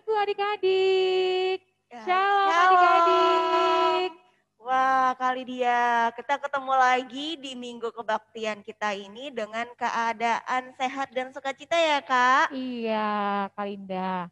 Minggu adik-adik. Ya, Shalom shalom. adik-adik. Wah, kali dia kita ketemu lagi di minggu kebaktian kita ini dengan keadaan sehat dan sukacita ya, Kak. Iya, Kak Linda.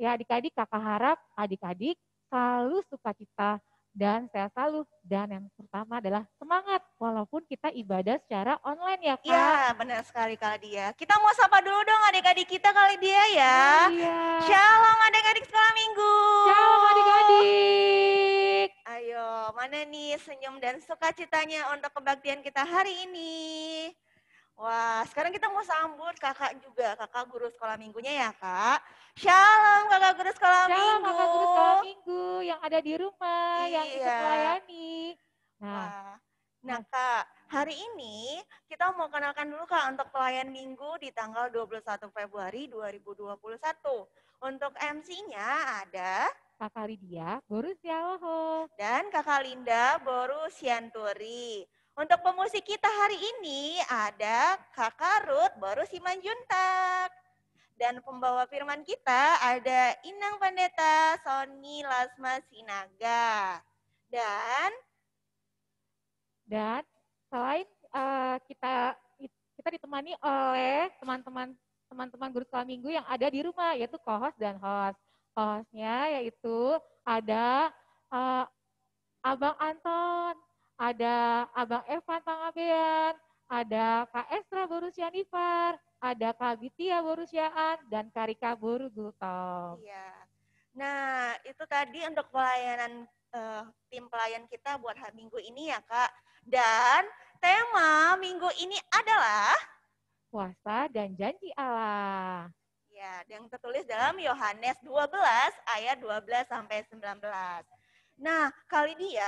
Ya adik-adik, kakak harap adik-adik selalu sukacita dan sehat selalu. Dan yang pertama adalah semangat, walaupun kita ibadah secara online ya Kak. Ya, benar sekali kali dia. Kita mau sapa dulu dong adik-adik kita kali dia ya. Oh iya. Shalom adik-adik sekolah minggu. Shalom adik-adik. Ayo, mana nih senyum dan sukacitanya untuk kebaktian kita hari ini? Wah, sekarang kita mau sambut kakak juga, kakak guru sekolah minggunya ya kak. Shalom kakak guru sekolah Shalom minggu. kakak guru sekolah minggu yang ada di rumah, yang ikut Iya. melayani. Nah kak, hari ini kita mau kenalkan dulu kak untuk pelayan minggu di tanggal 21 Februari 2021. Untuk MC-nya ada Kakak Lydia, Boru Sialoho. dan kakak Linda Boru Sianturi. Untuk pemusik kita hari ini ada kakak Ruth Boru Simanjuntak. Dan pembawa firman kita ada Inang Pendeta Sony Lasma Sinaga. Dan selain kita ditemani oleh teman-teman guru sekolah minggu yang ada di rumah, yaitu co-host dan host. Hostnya yaitu ada Abang Anton, ada Abang Evan Pangabean, ada Kak Esra Borusianifar, ada Kak Bitia Borusiaan, dan Kak Rika Boru Gultom. Iya. Nah, itu tadi untuk pelayanan tim pelayan kita buat hari minggu ini ya Kak. Dan tema minggu ini adalah puasa dan janji Allah. Ya, yang tertulis dalam Yohanes 12 ayat 12 sampai 19. Nah, kali dia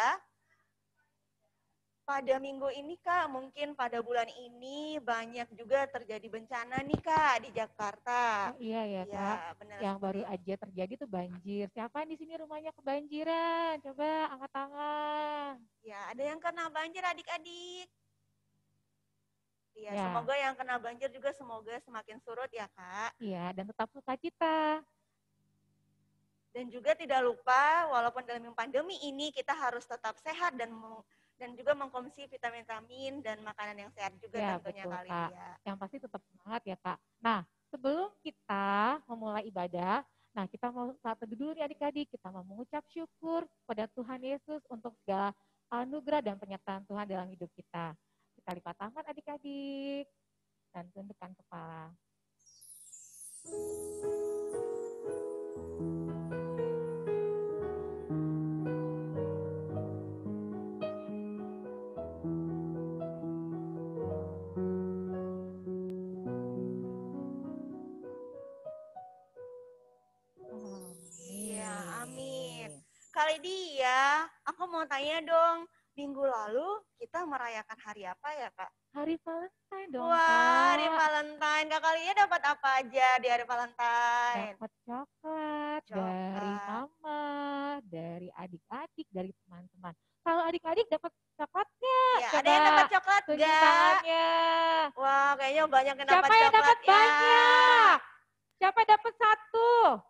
pada minggu ini Kak, mungkin pada bulan ini banyak juga terjadi bencana nih Kak di Jakarta. Oh, iya ya Kak. Benar yang sekali. baru aja terjadi tuh banjir. Siapa di sini rumahnya kebanjiran? Coba angkat tangan. Ya, ada yang kena banjir adik-adik. Ya, semoga yang kena banjir juga semoga semakin surut ya Kak. Iya, dan tetap sukacita. Dan juga tidak lupa walaupun dalam pandemi ini kita harus tetap sehat dan juga mengkonsumsi vitamin-vitamin dan makanan yang sehat juga ya, tentunya betul, kali Kak. ya. Yang pasti tetap semangat ya Kak. Nah, sebelum kita memulai ibadah, nah kita mau saat teduh dulu nih adik-adik, kita mau mengucap syukur pada Tuhan Yesus untuk segala anugerah dan penyertaan Tuhan dalam hidup kita. Kita lipat tangan adik-adik dan tundukkan kepala. Kali dia, aku mau tanya dong, minggu lalu kita merayakan hari apa ya Kak? Hari Valentine dong Wah, Kak. hari Valentine. Kak Lia dapat apa aja di hari Valentine? Dapat coklat dari mama, dari adik-adik, dari teman-teman. Kalau adik-adik dapat coklat nggak? Ya, ada yang dapat coklat tunjuk tangannya. Wah, kayaknya banyak yang dapat coklat. Siapa yang dapat banyak? Siapa dapat 1?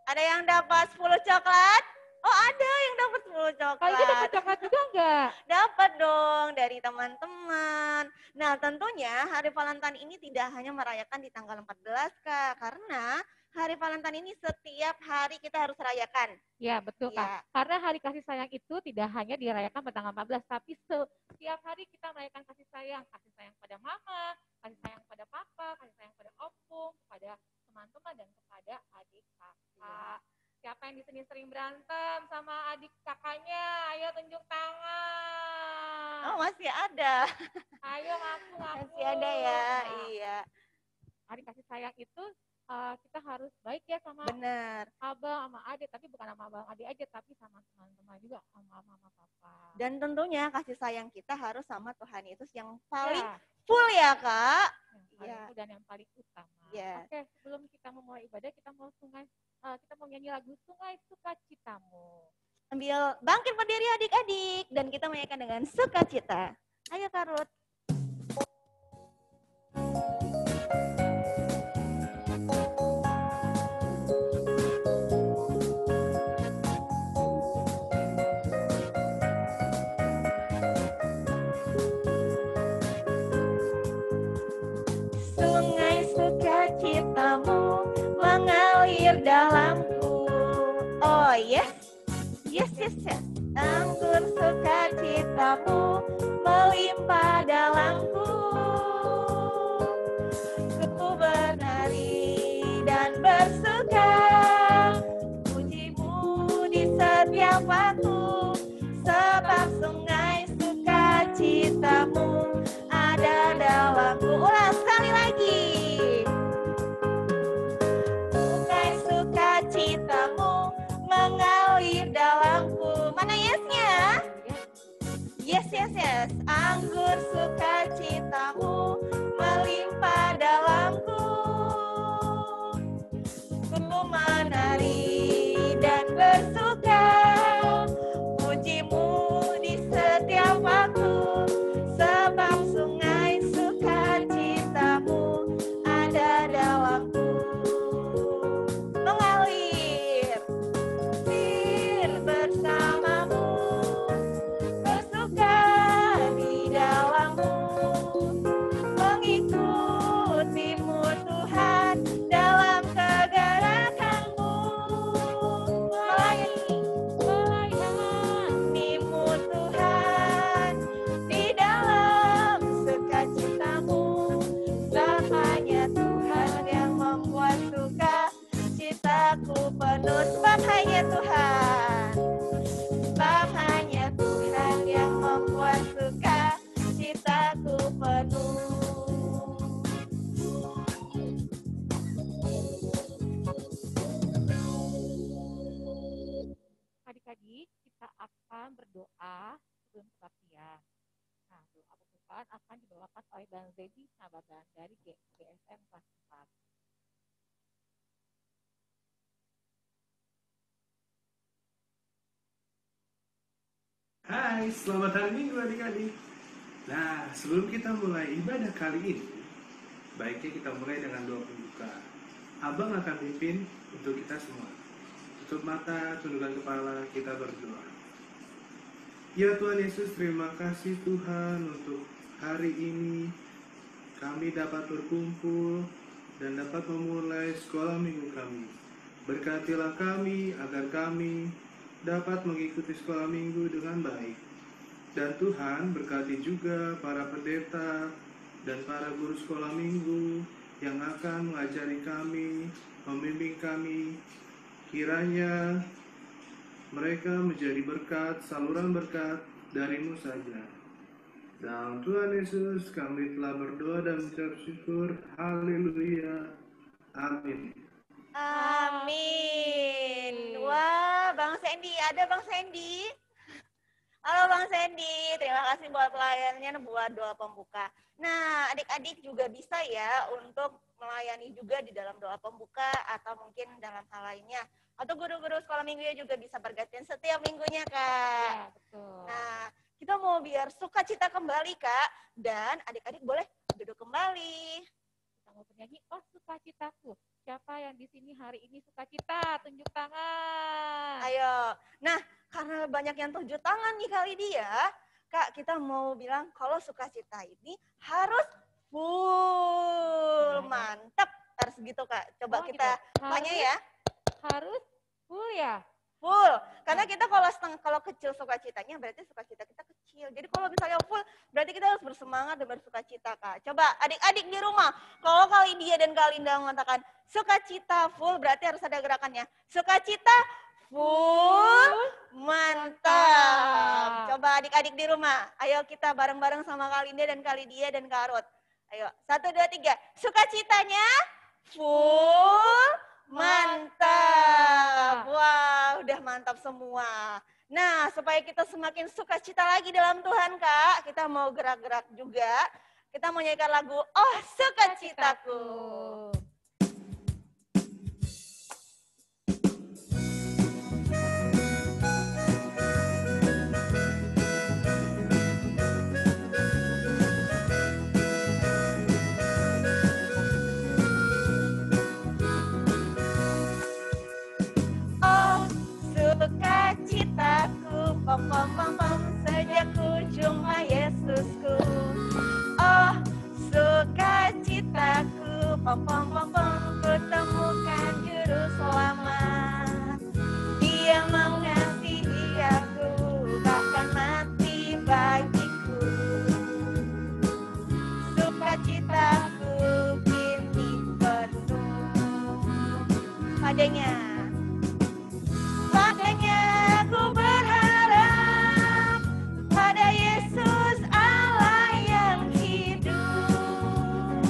Ada yang dapat 10 coklat? Oh, ada yang dapat 10 coklat. Kalau dia dapat coklat juga enggak? Dapat dong dari teman-teman. Nah, tentunya hari Valentine ini tidak hanya merayakan di tanggal 14, Kak. Karena hari Valentine ini setiap hari kita harus rayakan. Ya, betul, Kak. Karena hari kasih sayang itu tidak hanya dirayakan pada tanggal 14, tapi setiap hari kita merayakan kasih sayang. Kasih sayang pada mama, kasih sayang pada papa, kasih sayang pada opung, kepada teman-teman, dan kepada adik kakak. Siapa yang di sini sering berantem sama adik kakaknya? Ayo tunjuk tangan. Oh, masih ada. Ayo ngaku. Masih ada ya, iya. Hari kasih sayang itu kita harus baik ya sama abang, sama adik. Tapi bukan sama abang adik aja, tapi sama teman-teman juga, sama mama, papa. Dan tentunya kasih sayang kita harus sama Tuhan Yesus yang paling full ya Kak. Yang paling full dan yang paling utama. Yeah. Oke, sebelum kita memulai ibadah, kita mau nyanyi lagu Sungai Sukacitamu. Sambil bangkit berdiri adik-adik dan kita menyanyikan dengan sukacita. Ayo Kak Ruth. Yes. Anggur sukacitamu melimpah dalamku. Ku bernari dan bersuka, pujimu di setiap waktu. Sebab sungai sukacitamu ada dalamku. Ulang sekali lagi. Sungai sukacitamu mengalir dalamku. Mana yesnya? Yes. Anggur sukacitamu melimpah dalamku. Ku menari dan bersuka, pujimu di setiap waktu. Sebab sungai sukacitamu ada dalamku. Mengalir bersamamu, bersuka di dalammu, mengikutimu Tuhan dalam kegerakanmu, melayanimu Tuhan di dalam sukacitamu. Sebab hanya Tuhan yang membuat suka citaku penuh. Sebab hanya Tuhan yang membuat suka citaku penuh. Adik-adik, kita akan berdoa sebelum kebaktian. Nah, doa pembukaan akan dibawakan oleh Bang Zedi Nababan dari GSM kelas 4. Hai, selamat hari Minggu adik-adik. Nah, sebelum kita mulai ibadah kali ini, baiknya kita mulai dengan doa pembuka. Abang akan pimpin untuk kita semua. Tutup mata, tundukkan kepala, kita berdoa. Ya Tuhan Yesus, terima kasih Tuhan untuk hari ini kami dapat berkumpul dan dapat memulai sekolah minggu kami. Berkatilah kami agar kami dapat mengikuti sekolah minggu dengan baik. Dan Tuhan berkati juga para pendeta dan para guru sekolah minggu yang akan mengajari kami, membimbing kami. Kiranya mereka menjadi berkat, saluran berkat dari-Mu saja. Dalam Tuhan Yesus kami telah berdoa dan mengucap syukur. Haleluya. Amin. Amin. Wah, Bang Sandy, ada Bang Sandy? Halo Bang Sandy, terima kasih buat pelayanannya, buat doa pembuka. Nah, adik-adik juga bisa ya untuk melayani juga di dalam doa pembuka atau mungkin dalam hal lainnya. Atau guru-guru sekolah minggunya juga bisa bergantian setiap minggunya, Kak. Ya, betul. Nah, kita mau biar sukacita kembali, Kak. Dan adik-adik boleh duduk kembali. Kita mau bernyanyi, oh sukacitaku. Siapa yang di sini hari ini sukacita? Tunjuk tangan. Ayo. Nah, karena banyak yang tunjuk tangan nih kali dia, Kak, kita mau bilang kalau sukacita ini harus full. Mantap. Harus gitu, Kak. Coba kita tanya ya. Harus full ya? Full. Karena kita kalau kecil sukacitanya berarti sukacita kita kecil. Jadi kalau misalnya full berarti kita harus bersemangat dan bersukacita, Kak. Coba adik-adik di rumah, kalau kali dia dan kali Linda mengatakan sukacita full berarti harus ada gerakannya. Sukacita full, mantap. Coba adik-adik di rumah, ayo kita bareng-bareng sama Kak Linda dan Kak Lydia dan Kak Ruth. Ayo, 1, 2, 3. Sukacitanya full, mantap. Wah, udah mantap semua. Nah, supaya kita semakin sukacita lagi dalam Tuhan, Kak, kita mau gerak-gerak juga. Kita mau nyanyikan lagu Oh Sukacitaku. Sukacitaku, pom pom pom pom, sejak ku jumpa Yesusku. Oh, sukacitaku, pom pom pom pom, ku temukan juru selamat. Dia mengasihi Padanya. Padanya ku berharap, pada Yesus Allah yang hidup.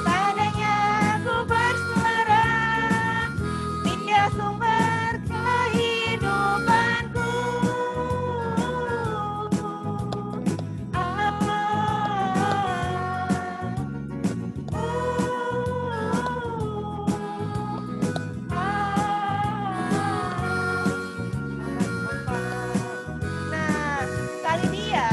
Padanya ku berserah, Dia sumber kehidupanku. Nah, kali dia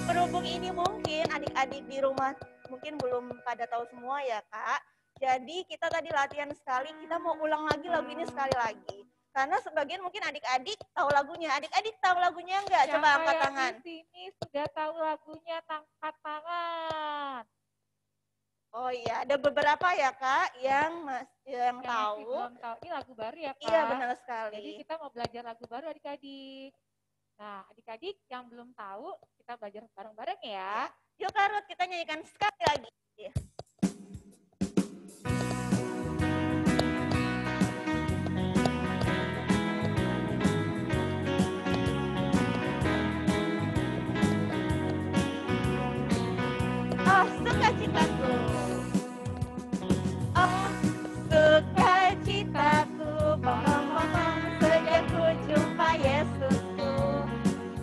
berhubung ini mungkin adik-adik di rumah mungkin belum pada tahu semua ya Kak. Jadi kita tadi latihan sekali, kita mau ulang lagi lagu ini sekali lagi. Karena sebagian mungkin adik-adik tahu lagunya. Adik-adik tahu lagunya enggak? Coba angkat tangan. Siapa yang di sini sudah tahu lagunya, angkat tangan. Oh iya, ada beberapa ya Kak yang Yang masih tahu. belum tahu. Ini lagu baru ya Kak? Iya benar sekali. Jadi kita mau belajar lagu baru adik-adik. Nah adik-adik yang belum tahu, kita belajar bareng-bareng ya. Yuk Kak Ruth, kita nyanyikan sekali lagi. Oh sukacitaku, oh sukacitaku, sejak ku jumpa Yesusku.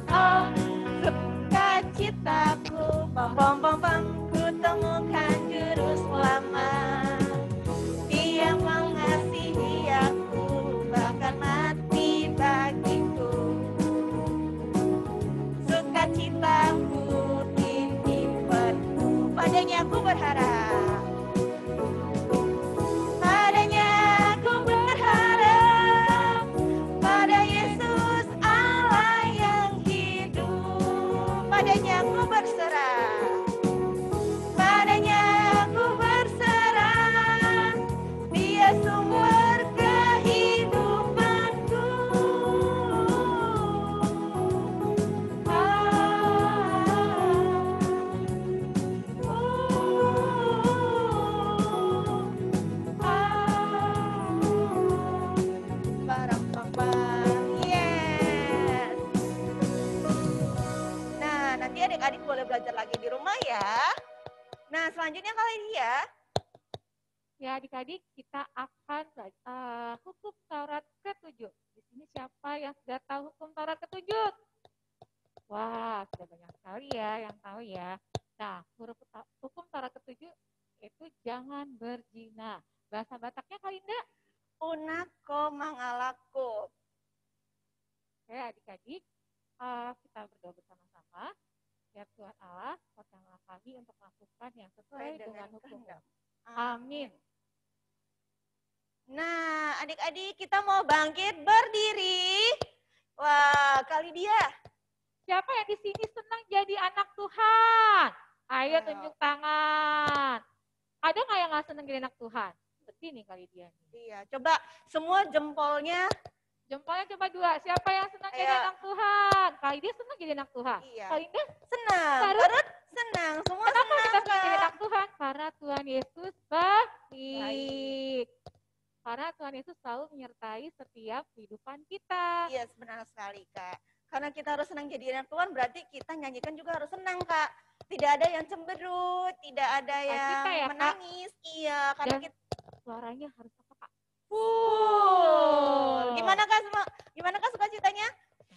Oh sukacitaku, ku temukan juru selamat. Dia mengasihi aku, bahkan mati bagiku. Sukacitaku penuh, padanya aku berharap. Padanya aku berharap, pada Yesus Allah yang hidup. Padanya aku berserah, padanya aku berserah. Dia sumber kehidupanku. Yes. Nah, nanti adik-adik boleh belajar lagi di rumah ya. Nah, selanjutnya kali dia. Ya adik-adik, kita akan hukum Taurat ke-7. Di sini siapa yang sudah tahu hukum Taurat ke-7? Wah, sudah banyak sekali ya yang tahu ya. Nah, huruf hukum Taurat ke-7 itu jangan berzina. Bahasa Bataknya kali enggak? Unako mangalako. Oke adik-adik, kita berdoa bersama-sama. Ya Tuhan Allah, kuatkanlah kami untuk melakukan yang sesuai dengan hukum. Amin. Nah, adik-adik kita mau bangkit berdiri. Wah, kali dia. Siapa yang di sini senang jadi anak Tuhan? Ayo Ayo. tunjuk tangan. Ada nggak yang nggak senang jadi anak Tuhan? Seperti nih kali dia. Iya, coba semua jempolnya. Jempolnya coba dua. Siapa yang senang jadi Ayo. anak Tuhan? Kali dia senang jadi anak Tuhan. Iya. Kali dia Senang. Baru? Karut senang. Semua kenapa senang. kita senang jadi Kak. anak Tuhan? Karena Tuhan Yesus baik. Karena Tuhan Yesus selalu menyertai setiap kehidupan kita. Iya, benar sekali, Kak. Karena kita harus senang jadi anak Tuhan, berarti kita nyanyikan juga harus senang, Kak. Tidak ada yang cemberut, tidak ada yang kita ya, Kak. menangis. Iya, karena Dan kita suaranya harus apa Kak? full. Gimana Kak semua? Gimana Kak sukacitanya?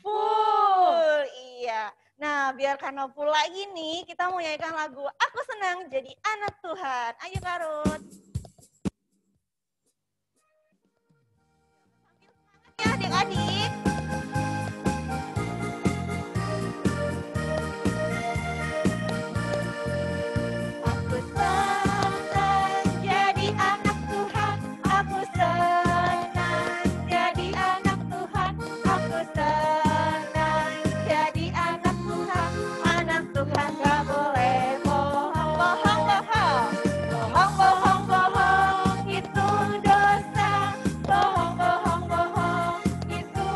Full. Iya. Nah, biar karena full lagi nih, kita mau nyanyikan lagu Aku Senang Jadi Anak Tuhan. Ayo Kak Ruth. Ya adik-adik. Aku senang jadi anak Tuhan. Aku senang jadi anak Tuhan. Aku senang jadi anak Tuhan. Anak Tuhan gak boleh bohong, bohong, bohong. Bohong, bohong, bohong itu dosa. Bohong, bohong, bohong itu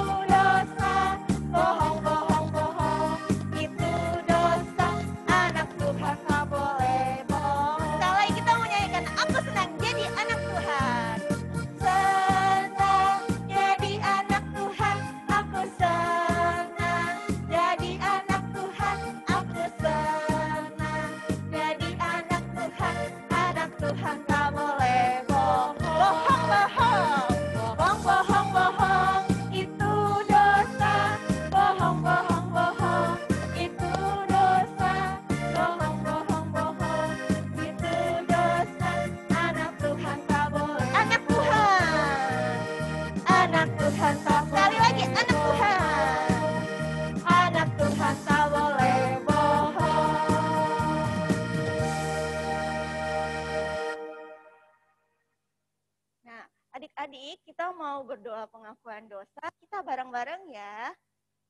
Tuhan tak boleh bohong. Bohong, bohong. Bohong, bohong, bohong. Itu dosa. Bohong, bohong, bohong. Itu dosa. Bohong, bohong, bohong. Itu dosa. Anak Tuhan tak boleh. Anak Tuhan. Anak Tuhan tak boleh. Sekali lagi, anak Tuhan. Anak Tuhan tak boleh bohong. Nah, adik-adik, kita mau berdoa pengakuan dosa. Kita bareng-bareng ya.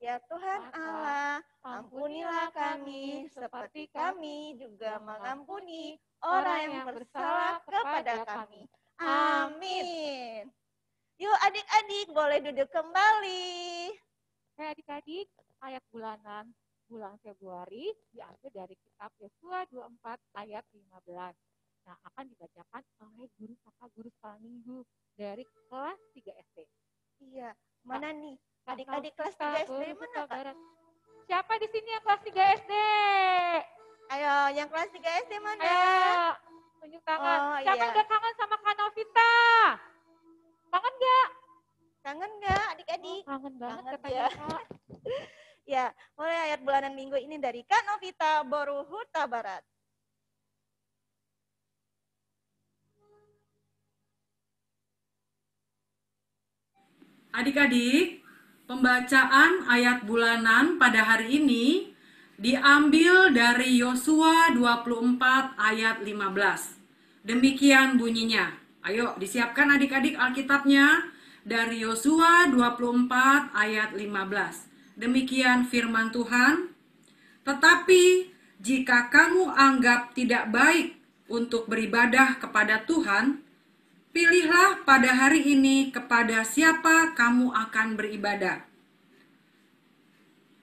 Ya Tuhan Allah, ampunilah kami seperti kami juga mengampuni orang yang bersalah kepada kami. Amin. Yuk adik-adik boleh duduk kembali. Oke adik-adik, ayat bulanan bulan Februari diambil dari kitab Yosua 24 ayat 15. Nah, akan dibacakan oleh guru kakak guru sekolah minggu dari kelas 3 SD. Iya, mana nih? Adik-adik kelas 3 SD mana Kak? Siapa di sini yang kelas 3 SD? Ayo, yang kelas 3 SD mana? Ayo, tunjuk tangan. Oh, Siapa iya. yang udah kangen sama Kak Novita? Kangen nggak? Kangen nggak adik-adik? Oh, kangen banget Kangen katanya ya. Kak. Ya, mulai ayat bulanan minggu ini dari Kak Novita, Boru Huta Barat. Adik-adik, pembacaan ayat bulanan pada hari ini diambil dari Yosua 24 ayat 15. Demikian bunyinya. Ayo disiapkan adik-adik Alkitabnya dari Yosua 24 ayat 15. Demikian firman Tuhan. Tetapi jika kamu anggap tidak baik untuk beribadah kepada Tuhan, pilihlah pada hari ini kepada siapa kamu akan beribadah.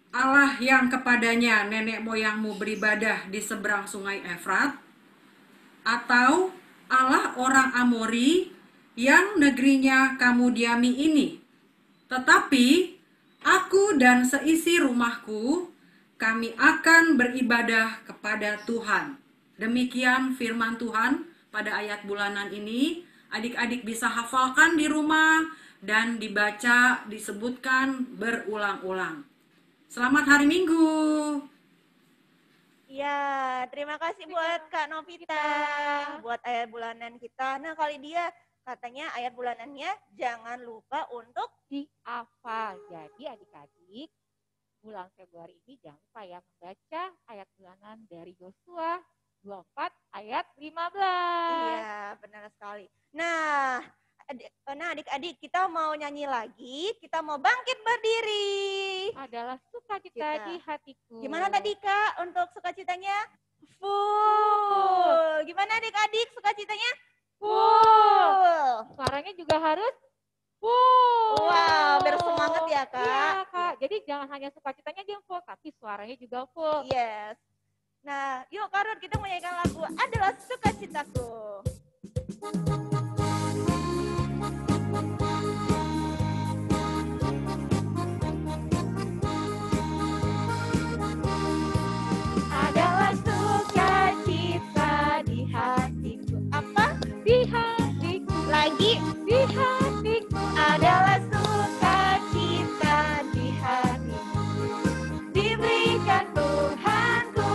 Allah yang kepadanya nenek moyangmu beribadah di seberang sungai Efrat, atau Allah orang Amori yang negerinya kamu diami ini. Tetapi aku dan seisi rumahku, kami akan beribadah kepada Tuhan. Demikian firman Tuhan pada ayat bulanan ini. Adik-adik bisa hafalkan di rumah dan dibaca, disebutkan berulang-ulang. Selamat hari Minggu. Ya, terima kasih buat Kak Novita, buat ayat bulanan kita. Nah, kali dia katanya ayat bulanannya jangan lupa untuk dihafal. Jadi adik-adik, bulan Februari ini jangan lupa ya membaca ayat bulanan dari Yosua 24 ayat 15. Iya, benar sekali. Nah, adik-adik kita mau nyanyi lagi, kita mau bangkit berdiri. Adalah sukacita di hatiku. Gimana tadi Kak untuk sukacitanya? Full. Gimana adik-adik sukacitanya? Full. Suaranya juga harus full. Wow, biar semangat ya Kak. Iya Kak, jadi jangan hanya sukacitanya dia full, tapi suaranya juga full. Yes. Nah, yuk Kak Ruth, kita menyanyikan lagu Adalah Sukacitaku. Adalah sukacita di hatiku. Apa? Di hatiku, Lagi? di hatiku. Adalah sukacita di hatiku. Diberikan Tuhanku.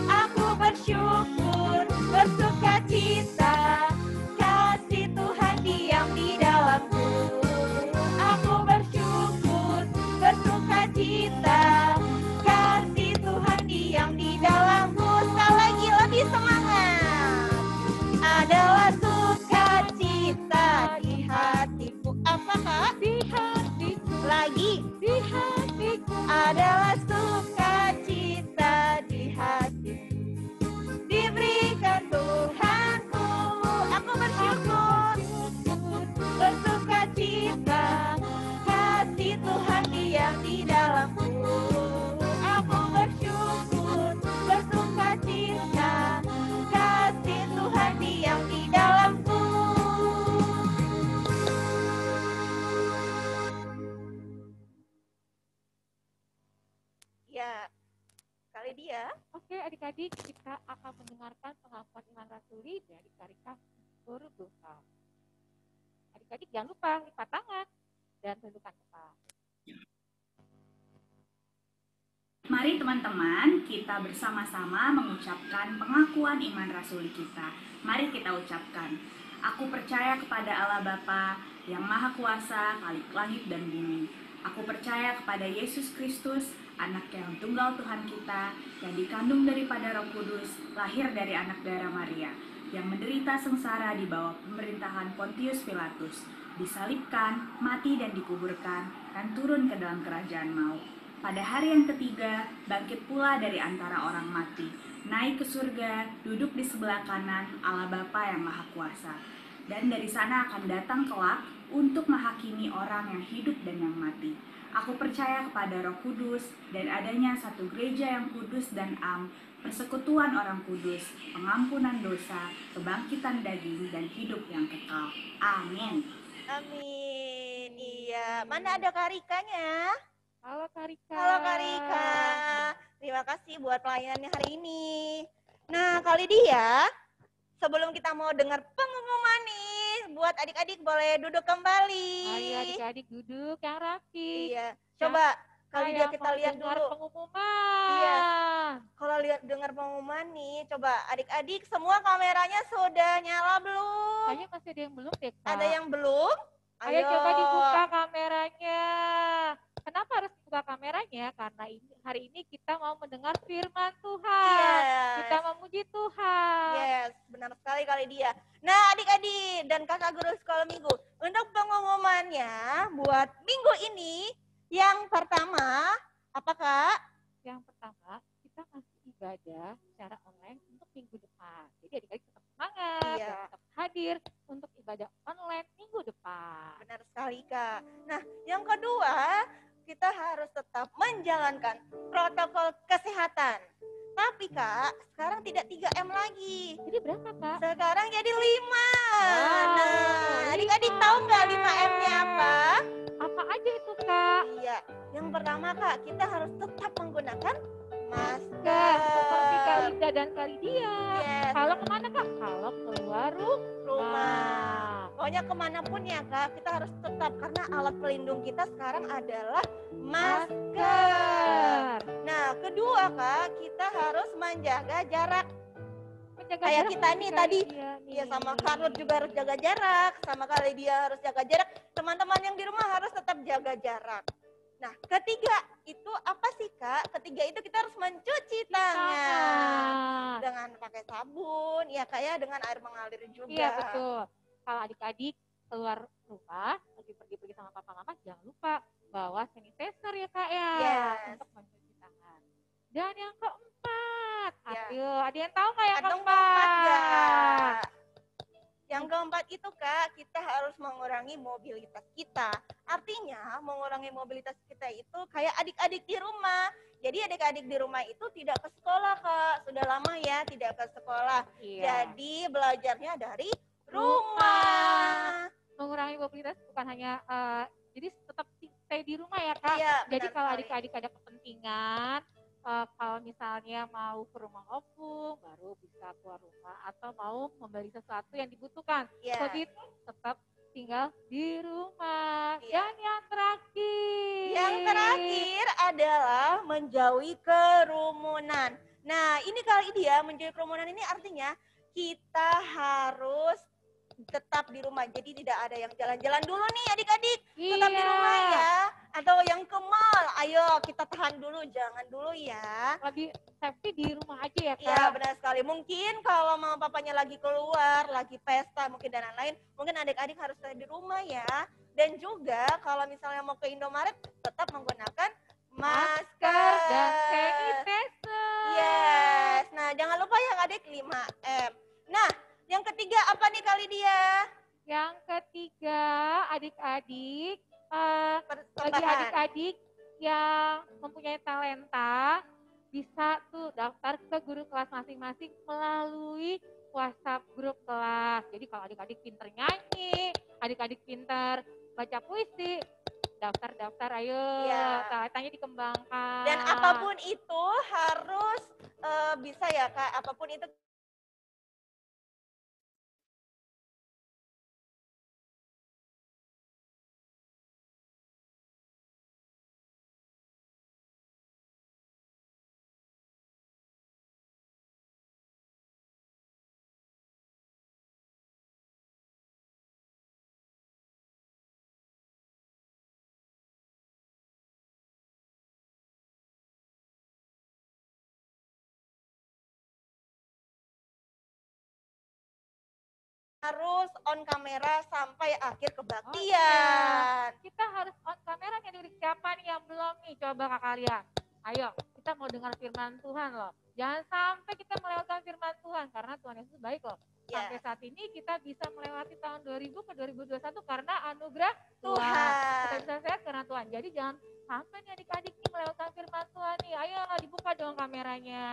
Aku bersyukur, bersukacita. Kasih Tuhan diam di dalamku. Aku bersyukur, bersukacita. Kasih Tuhan diam di dalamku. Sekali lagi lebih semangat. Adalah sukacita di hatiku. Apa Kak? Di hatiku, Lagi. di hatiku. Adalah sukacita di hatiku. Diberikan Tuhanku. Aku bersyukur, bersukacita. Kasih Tuhan diam di dalamku. Aku bersyukur, bersukacita. Kasih Tuhan diam di dalamku. Ya, kali dia. Oke adik-adik, kita akan mendengarkan pengakuan iman rasuli dari kita bersama-sama mengucapkan pengakuan iman rasuli kita. Mari kita ucapkan. Aku percaya kepada Allah Bapa yang Maha Kuasa, Khalik langit dan bumi. Aku percaya kepada Yesus Kristus, anak yang tunggal Tuhan kita, yang dikandung daripada Roh Kudus, lahir dari anak darah Maria, yang menderita sengsara di bawah pemerintahan Pontius Pilatus, disalibkan, mati dan dikuburkan, dan turun ke dalam kerajaan maut. Pada hari yang ketiga, bangkit pula dari antara orang mati, naik ke surga, duduk di sebelah kanan Allah Bapa yang Maha Kuasa. Dan dari sana akan datang kelak untuk menghakimi orang yang hidup dan yang mati. Aku percaya kepada Roh Kudus dan adanya satu gereja yang kudus dan am, persekutuan orang kudus, pengampunan dosa, kebangkitan daging, dan hidup yang kekal. Amin. Amin. Iya, mana ada Karikanya? Halo Karika. Halo Karika. Terima kasih buat pelayanannya hari ini. Nah, kali dia, sebelum kita mau dengar pengumuman nih, buat adik-adik boleh duduk kembali. Ayo adik-adik duduk yang rapi. Iya, coba kali dia kita lihat dulu. Pengumuman. Iya. Kalau lihat dengar pengumuman nih, coba adik-adik semua kameranya sudah nyala belum? Kayaknya masih ada yang belum deh, Kak. Ada yang belum? Ayo coba dibuka kameranya. Kenapa harus dibuka kameranya? Karena hari ini kita mau mendengar firman Tuhan. Yes. Kita memuji Tuhan. Yes, benar sekali kali dia. Nah, adik-adik dan kakak guru sekolah minggu, untuk pengumumannya buat minggu ini, yang pertama, apa Kak? Yang pertama, kita masih ibadah secara online untuk minggu depan. Jadi adik-adik tetap semangat, Iya. dan tetap hadir untuk ibadah online minggu depan. Benar sekali Kak. Nah, yang kedua, kita harus tetap menjalankan protokol kesehatan. Tapi Kak, sekarang tidak 3M lagi. Jadi berapa, Kak? Sekarang jadi 5. Wow, Nah, adik-adik tahu nggak 5M-nya apa? Apa aja itu, Kak? Iya, yang pertama Kak, kita harus tetap menggunakan Masker, seperti masker. Kalida dan Kalidia. Yes, Kalau kemana, Kak? Kalau keluar rumah. Pokoknya kemanapun ya Kak, kita harus tetap, karena alat pelindung kita sekarang adalah masker. Nah, kedua Kak, kita harus menjaga jarak. Menjaga Kayak jarak kita nih dengan tadi, Kalidia nih. Iya, sama Karut juga harus jaga jarak, sama kali dia harus jaga jarak. Teman-teman yang di rumah harus tetap jaga jarak. Nah, ketiga itu apa sih Kak? Ketiga itu kita harus mencuci tangan dengan pakai sabun, ya kayak dengan air mengalir juga. Iya, betul. Kalau adik-adik keluar rumah, lagi pergi-pergi sama papa mama, jangan lupa bawa sanitizer ya Kak ya, Yes. untuk mencuci tangan. Dan yang keempat, Ya. ayo, ada yang tahu nggak yang Atau keempat? keempat nggak? Yang keempat itu Kak, kita harus mengurangi mobilitas kita. Artinya mengurangi mobilitas kita itu kayak adik-adik di rumah. Jadi adik-adik di rumah itu tidak ke sekolah Kak. Sudah lama ya tidak ke sekolah. Iya. Jadi belajarnya dari rumah. Mengurangi mobilitas bukan hanya, jadi tetap stay di rumah ya Kak. Iya, Jadi benar kalau sekali. adik-adik ada kepentingan, kalau misalnya mau ke rumah opung, baru bisa keluar rumah. Atau mau membeli sesuatu yang dibutuhkan. Iya. Begitu tetap tinggal di rumah. Iya. Dan yang terakhir. Yang terakhir adalah menjauhi kerumunan. Nah, ini kali dia menjauhi kerumunan ini artinya kita harus tetap di rumah. Jadi tidak ada yang jalan-jalan dulu nih adik-adik. Tetap di rumah ya. Atau yang ke mall, ayo kita tahan dulu, jangan dulu ya. Lebih safety di rumah aja ya Kak. Iya benar sekali. Mungkin kalau mama papanya lagi keluar, lagi pesta mungkin dan lain-lain, mungkin adik-adik harus stay di rumah ya. Dan juga kalau misalnya mau ke Indomaret, tetap menggunakan masker Dan sanitizer. Yes. Nah, jangan lupa ya adik 5M. Nah, yang ketiga apa nih kali dia? Yang ketiga, adik-adik, bagi Persembahan. adik-adik yang mempunyai talenta, bisa tuh daftar ke guru kelas masing-masing melalui WhatsApp grup kelas. Jadi kalau adik-adik pinter nyanyi, adik-adik pinter baca puisi, daftar-daftar ayo, Iya. talentanya dikembangkan. Dan apapun itu harus bisa ya Kak, apapun itu harus on kamera sampai akhir Oh, kebaktian. Kita harus on kamera nih. Siapa nih yang belum nih? Coba kakak lihat. Ayo, kita mau dengar firman Tuhan loh. Jangan sampai kita melewatkan firman Tuhan karena Tuhan Yesus baik loh. Ya. Sampai saat ini kita bisa melewati tahun 2000 ke 2021 karena anugerah Tuhan. Tuhan. Kita bisa sehat karena Tuhan. Jadi jangan sampai nih adik-adik nih melewatkan firman Tuhan nih. Ayo dibuka dong kameranya.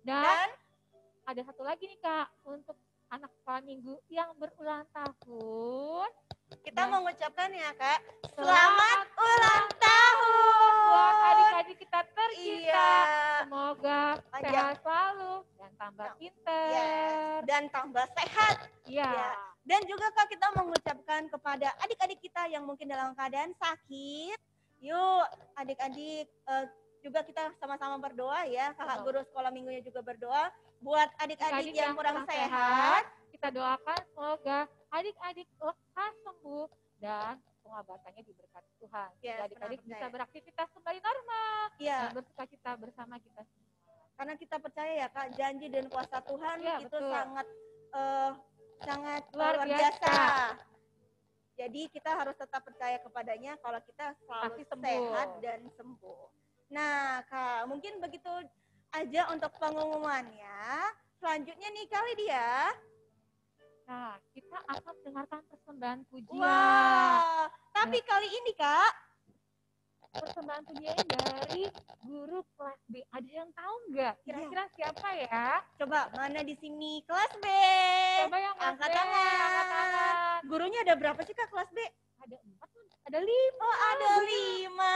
Dan ada satu lagi nih Kak, untuk anak sekolah minggu yang berulang tahun. Kita Dan mengucapkan ya Kak, selamat selamat ulang buat tahun. adik-adik kita tercinta. Iya. Semoga Panjang. sehat selalu dan tambah pinter. Yes. Dan tambah sehat. Iya. Ya. Dan juga Kak, kita mengucapkan kepada adik-adik kita yang mungkin dalam keadaan sakit. Yuk adik-adik juga kita sama-sama berdoa ya. Kakak Betul. guru sekolah minggunya juga berdoa buat adik-adik Adik-adik yang kurang sehat. kita doakan semoga adik-adik lekas sembuh dan pengobatannya diberkati Tuhan. Yes, Sehingga adik-adik benar, bisa percaya. beraktivitas kembali normal Iya. dan bersukacita bersama kita semua. Karena kita percaya ya Kak, janji dan kuasa Tuhan Iya, itu betul. sangat Luar luar biasa. biasa. Jadi kita harus tetap percaya kepadanya kalau kita selalu Pasti sembuh. sehat dan sembuh. Nah Kak, mungkin begitu aja untuk pengumumannya. Selanjutnya nih kali dia. Nah, kita akan mendengarkan persembahan pujian. Wah, tapi kali ini Kak, Persembahan pujiannya dari guru kelas B. Ada yang tahu nggak? Kira-kira siapa ya? coba mana di sini kelas B? Coba yang kelas Angkat B, tangan. angkat tangan. Gurunya ada berapa sih Kak kelas B? Ada 4, ada 5. Oh ada 5.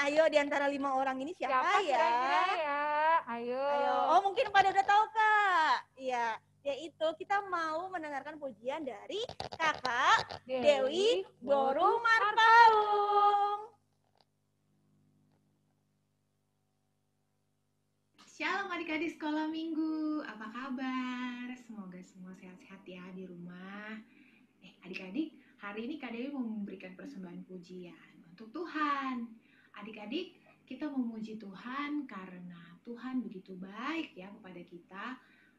Ayo di antara 5 orang ini siapa ya? kira-kira ya? Ayo. Ayo. Oh mungkin pada udah tahu Kak. Iya, yaitu kita mau mendengarkan pujian dari Kakak Dewi Boru Marpaung. Shalom adik-adik sekolah minggu, apa kabar? Semoga semua sehat-sehat ya di rumah. Adik-adik, hari ini Kak Dewi mau memberikan persembahan pujian untuk Tuhan. Adik-adik, kita memuji Tuhan karena Tuhan begitu baik ya kepada kita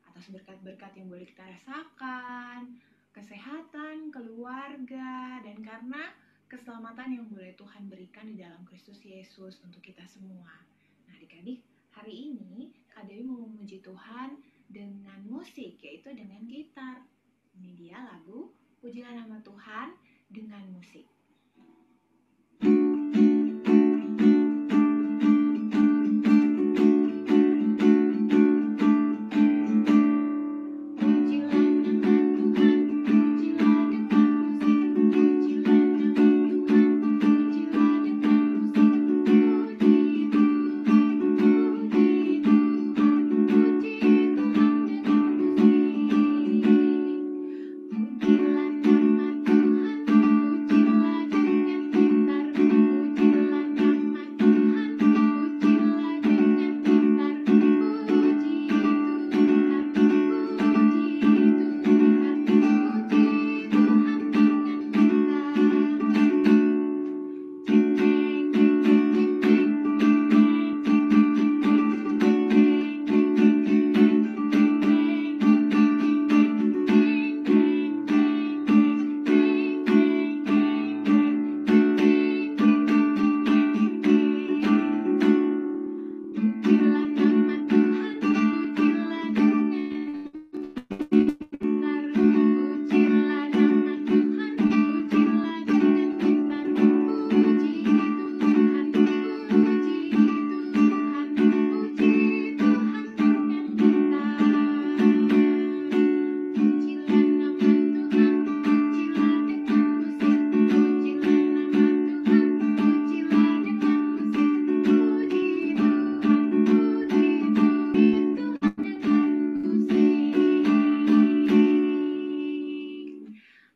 atas berkat-berkat yang boleh kita rasakan, kesehatan, keluarga, dan karena keselamatan yang boleh Tuhan berikan di dalam Kristus Yesus untuk kita semua. Nah adik-adik, hari ini Kak Dewi mau memuji Tuhan dengan musik, yaitu dengan gitar. Ini dia lagu Pujilah Nama Tuhan dengan musik.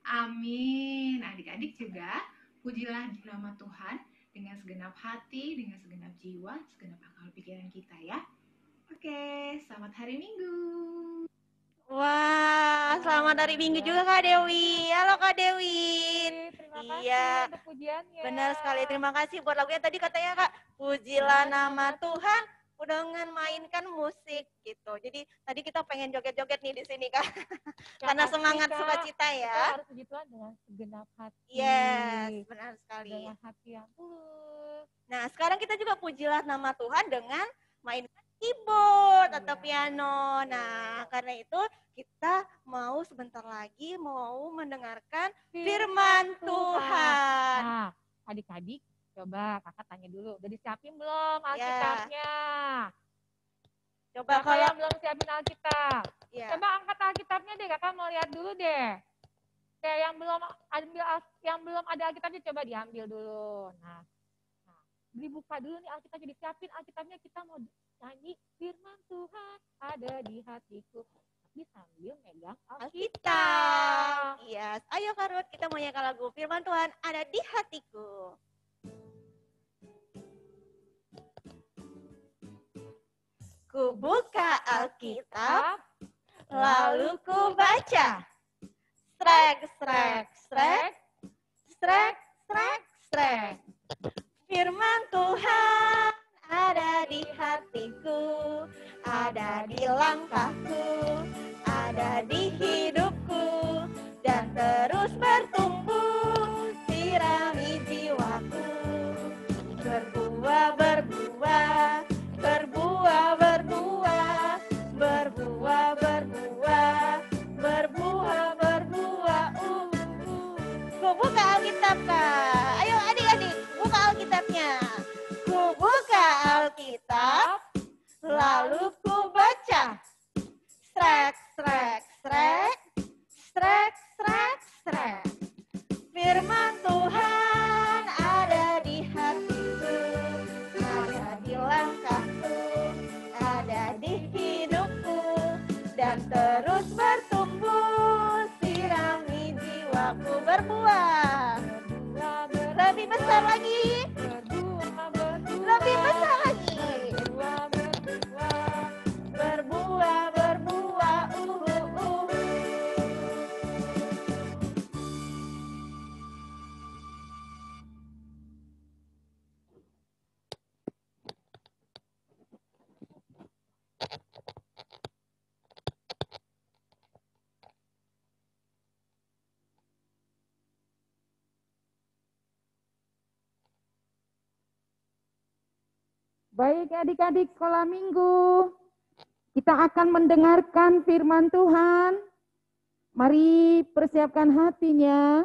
Amin. Adik-adik juga pujilah nama Tuhan dengan segenap hati, dengan segenap jiwa, segenap akal pikiran kita ya. Oke, selamat hari Minggu. Wah, selamat hari Minggu juga Kak Dewi. Halo Kak Dewi. Terima kasih Iya. untuk pujiannya. Benar sekali, terima kasih buat lagunya tadi katanya Kak. Pujilah nama Tuhan, dengan mainkan musik gitu. Jadi tadi kita pengen joget-joget nih di sini kan. Karena semangat sukacita Kita ya. harus puji Tuhan dengan segenap hati. Yes, benar sekali. Dengan hati yang tulus. Nah, sekarang kita juga pujilah nama Tuhan dengan mainkan keyboard atau Iya. piano. Nah, karena itu kita mau sebentar lagi mau mendengarkan firman Tuhan. Nah, adik-adik, coba kakak tanya dulu, udah disiapin belum Ya. Alkitabnya? Coba Kakak kalau yang belum siapin Alkitab, ya. coba angkat Alkitabnya deh, kakak mau lihat dulu deh. Kayak yang belum ada Alkitabnya coba diambil dulu. Nah, dibuka dulu nih Alkitabnya, disiapin Alkitabnya, kita mau nyanyi firman Tuhan ada di hatiku. Tapi sambil megang Alkitab. Yes. Ayo Karut, kita mau nyanyi lagu firman Tuhan ada di hatiku. Ku buka Alkitab, lalu ku baca. Strek, strek, strek, strek, strek, strek. Firman Tuhan ada di hatiku, ada di langkahku, ada di hidupku, dan terus bertumbuh, sirami jiwaku. Berbuah, berbuah, berbuah, berbuah, berbuah, berbuah, berbuah, berbuah. Ku buka Alkitab, Kak. Ayo adik-adik, buka Alkitabnya. Ku buka Alkitab, lalu ku baca. Strek, strek, strek, strek, strek, strek. Firman Tuhan ada di hatiku, ada di langkahku, ada di hidupku, dan terus bertumbuh, sirami jiwaku. Berbuah, lebih besar lagi, lebih besar lagi. Berbuah, berbuah, Baik adik-adik sekolah minggu, kita akan mendengarkan firman Tuhan. Mari persiapkan hatinya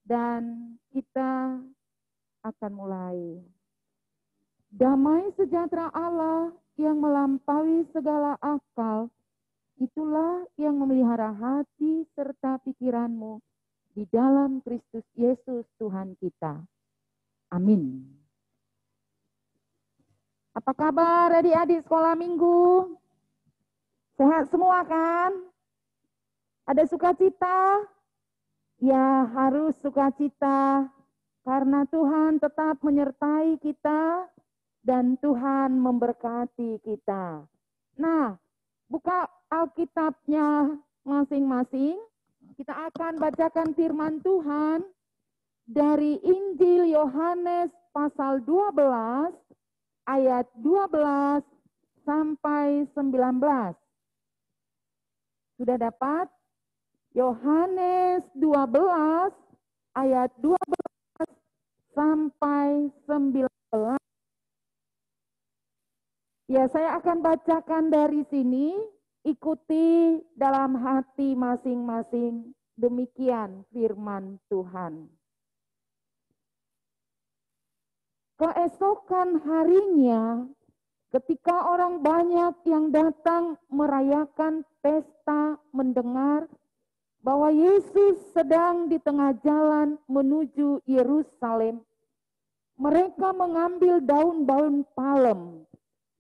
dan kita akan mulai. Damai sejahtera Allah yang melampaui segala akal, itulah yang memelihara hati serta pikiranmu di dalam Kristus Yesus Tuhan kita. Amin. Apa kabar adik-adik sekolah minggu? Sehat semua kan? Ada sukacita? Ya, harus sukacita karena Tuhan tetap menyertai kita dan Tuhan memberkati kita. Nah, buka Alkitabnya masing-masing. Kita akan bacakan firman Tuhan dari Injil Yohanes pasal 12 ayat 12 sampai 19. Sudah dapat? Yohanes 12 ayat 12 sampai 19. Ya, saya akan bacakan dari sini, ikuti dalam hati masing-masing. Demikian firman Tuhan. Keesokan harinya, ketika orang banyak yang datang merayakan pesta mendengar bahwa Yesus sedang di tengah jalan menuju Yerusalem, mereka mengambil daun-daun palem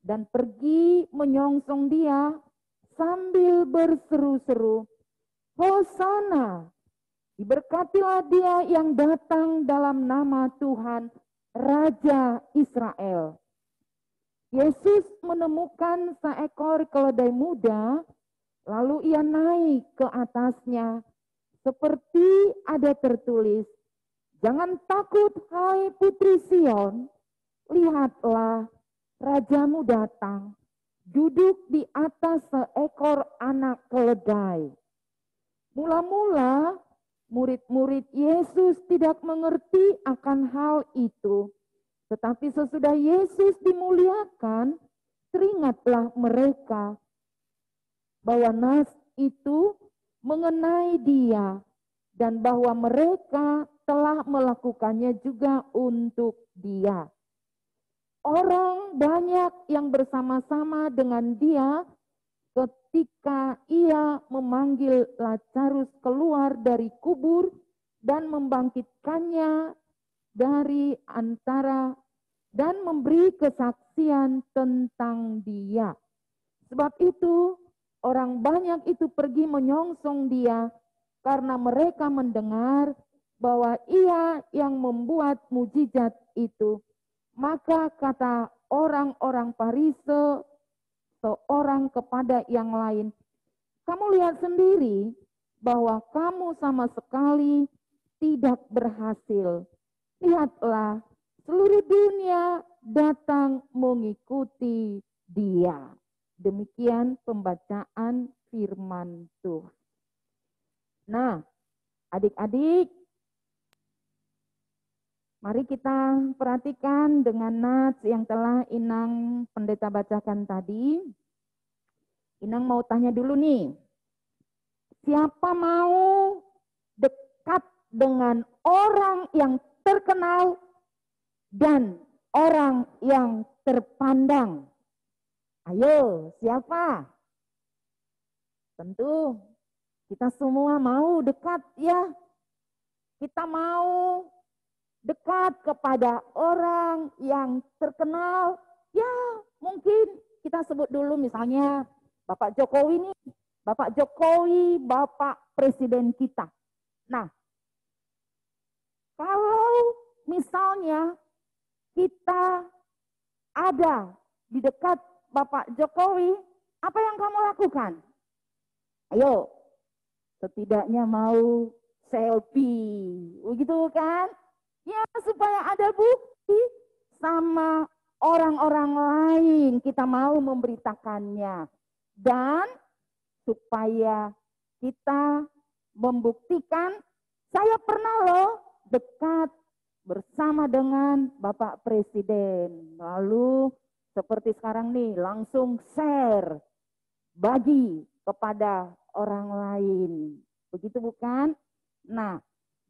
dan pergi menyongsong dia sambil berseru-seru, Hosana, diberkatilah dia yang datang dalam nama Tuhan, Raja Israel. Yesus menemukan seekor keledai muda, lalu ia naik ke atasnya, seperti ada tertulis, jangan takut hai putri Sion, lihatlah, rajamu datang, duduk di atas seekor anak keledai. Mula-mula murid-murid Yesus tidak mengerti akan hal itu. Tetapi sesudah Yesus dimuliakan, teringatlah mereka bahwa nas itu mengenai Dia dan bahwa mereka telah melakukannya juga untuk Dia. Orang banyak yang bersama-sama dengan Dia ketika Ia memanggil Lazarus keluar dari kubur dan membangkitkannya dari antara dan memberi kesaksian tentang Dia. Sebab itu orang banyak itu pergi menyongsong Dia karena mereka mendengar bahwa Ia yang membuat mujizat itu. Maka kata orang-orang Farisi seorang kepada yang lain, kamu lihat sendiri bahwa kamu sama sekali tidak berhasil. Lihatlah, seluruh dunia datang mengikuti Dia. Demikian pembacaan firman Tuhan. Nah, adik-adik, mari kita perhatikan dengan nats yang telah Inang pendeta bacakan tadi. Inang mau tanya dulu nih, siapa mau dekat dengan orang yang terkenal dan orang yang terpandang? Ayo, siapa? Tentu kita semua mau dekat ya. Kita mau dekat kepada orang yang terkenal. Ya, mungkin kita sebut dulu misalnya Bapak Jokowi nih. Bapak Jokowi, Bapak Presiden kita. Nah, kalau misalnya kita ada di dekat Bapak Jokowi, apa yang kamu lakukan? Ayo, setidaknya mau selfie, begitu kan? Ya, supaya ada bukti sama orang-orang lain kita mau memberitakannya. Dan supaya kita membuktikan, saya pernah loh dekat bersama dengan Bapak Presiden. Lalu seperti sekarang nih, langsung share, bagi kepada orang lain. Begitu bukan? Nah,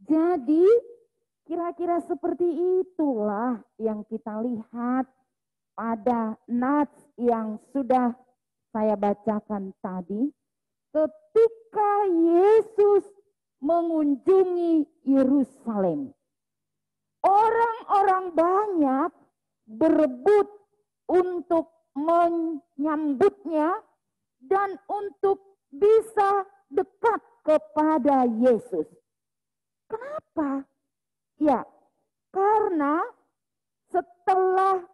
jadi kira-kira seperti itulah yang kita lihat pada nats yang sudah saya bacakan tadi. Ketika Yesus mengunjungi Yerusalem, orang-orang banyak berebut untuk menyambutnya dan untuk bisa dekat kepada Yesus. Kenapa? Ya, karena setelah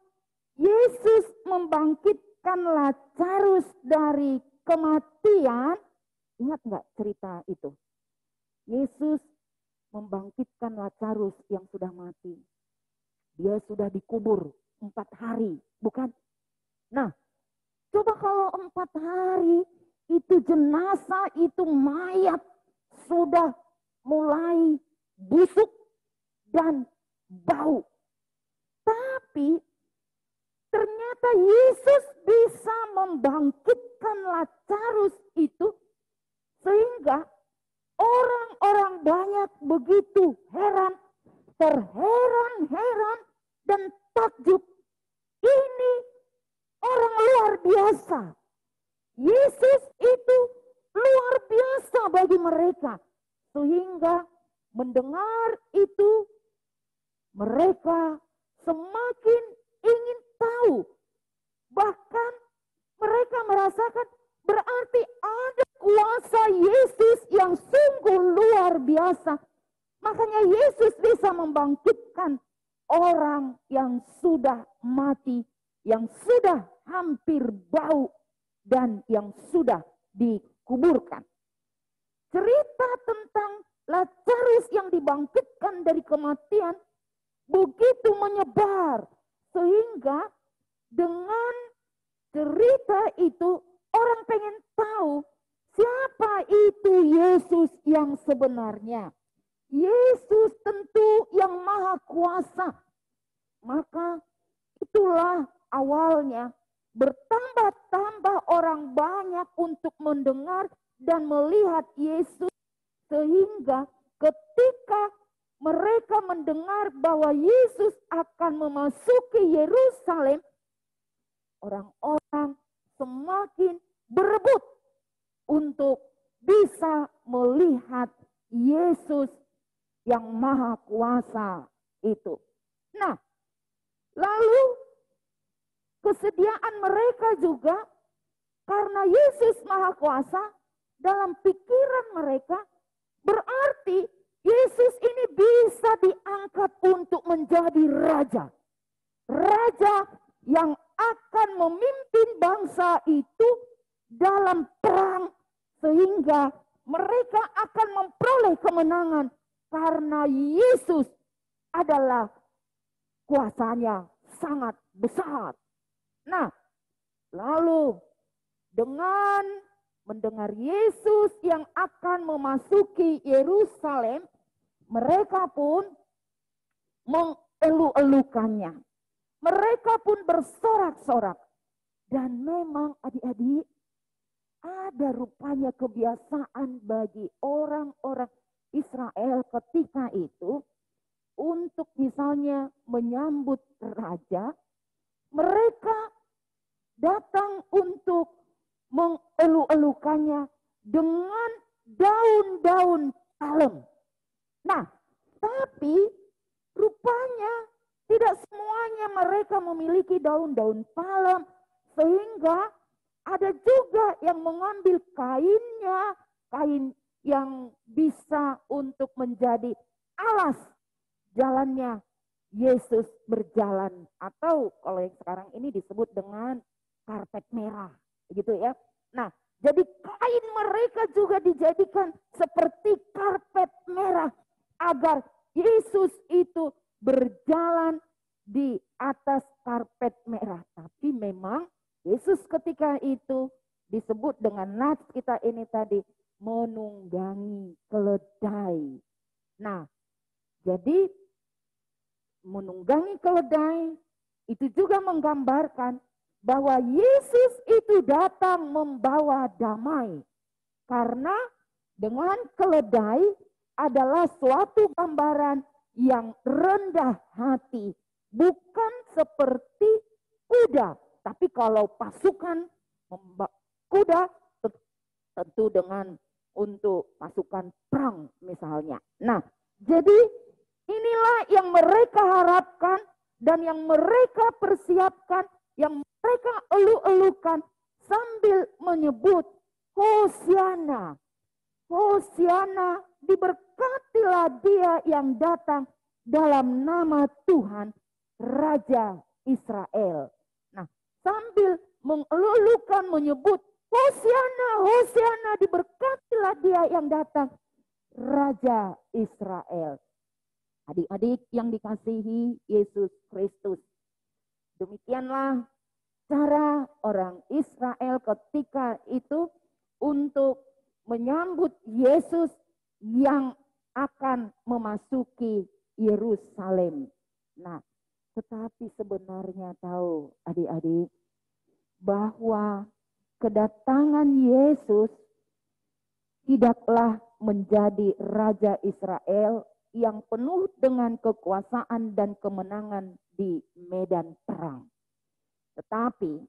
Yesus membangkitkan Lazarus dari kematian, ingat nggak cerita itu? Yesus membangkitkan Lazarus yang sudah mati. Dia sudah dikubur 4 hari, bukan? Nah, coba kalau 4 hari itu jenazah, itu mayat sudah mulai busuk dan bau. Tapi ternyata Yesus bisa membangkitkan Lazarus itu sehingga orang-orang banyak begitu heran, terheran-heran dan takjub. Ini orang luar biasa. Yesus itu luar biasa bagi mereka. Sehingga mendengar itu mereka semakin ingin tahu. Bahkan mereka merasakan berarti ada kuasa Yesus yang sungguh luar biasa. Makanya Yesus bisa membangkitkan orang yang sudah mati, yang sudah hampir bau, dan yang sudah dikuburkan. Cerita tentang Lazarus yang dibangkitkan dari kematian begitu menyebar sehingga dengan cerita itu orang pengen tahu siapa itu Yesus yang sebenarnya. Yesus tentu yang maha kuasa. Maka itulah awalnya bertambah-tambah orang banyak untuk mendengar dan melihat Yesus, sehingga ketika mereka mendengar bahwa Yesus akan memasuki Yerusalem, orang-orang semakin berebut untuk bisa melihat Yesus yang maha kuasa itu. Nah, lalu kesediaan mereka juga karena Yesus maha kuasa dalam pikiran mereka, berarti Yesus ini bisa diangkat untuk menjadi raja. Raja yang akan memimpin bangsa itu dalam perang, sehingga mereka akan memperoleh kemenangan karena Yesus adalah kuasanya sangat besar. Nah, lalu dengan mendengar Yesus yang akan memasuki Yerusalem, mereka pun mengelu-elukannya. Mereka pun bersorak-sorak. Dan memang adik-adik, ada rupanya kebiasaan bagi orang-orang Israel ketika itu untuk misalnya menyambut raja, mereka datang untuk mengelu-elukannya dengan daun-daun palem. Nah, tapi rupanya tidak semuanya mereka memiliki daun-daun palem, sehingga ada juga yang mengambil kainnya, kain yang bisa untuk menjadi alas jalannya Yesus berjalan, atau kalau yang sekarang ini disebut dengan karpet merah, gitu ya. Nah, jadi kain mereka juga dijadikan seperti karpet merah agar Yesus itu berjalan di atas karpet merah. Tapi memang Yesus ketika itu disebut dengan nats kita ini tadi menunggangi keledai. Nah, jadi menunggangi keledai itu juga menggambarkan bahwa Yesus itu datang membawa damai. Karena dengan keledai adalah suatu gambaran yang rendah hati. Bukan seperti kuda. Tapi kalau pasukan kuda tentu dengan untuk pasukan perang misalnya. Nah, jadi inilah yang mereka harapkan dan yang mereka persiapkan, yang mereka elu-elukan sambil menyebut Hosiana. Hosiana, diberkatilah dia yang datang dalam nama Tuhan, Raja Israel. Nah, sambil mengelulukan menyebut Hosiana, Hosiana, diberkatilah dia yang datang, Raja Israel. Adik-adik yang dikasihi Yesus Kristus, demikianlah cara orang Israel ketika itu untuk menyambut Yesus yang akan memasuki Yerusalem. Nah, tetapi sebenarnya tahu adik-adik bahwa kedatangan Yesus tidaklah menjadi Raja Israel yang penuh dengan kekuasaan dan kemenangan di medan perang. Tetapi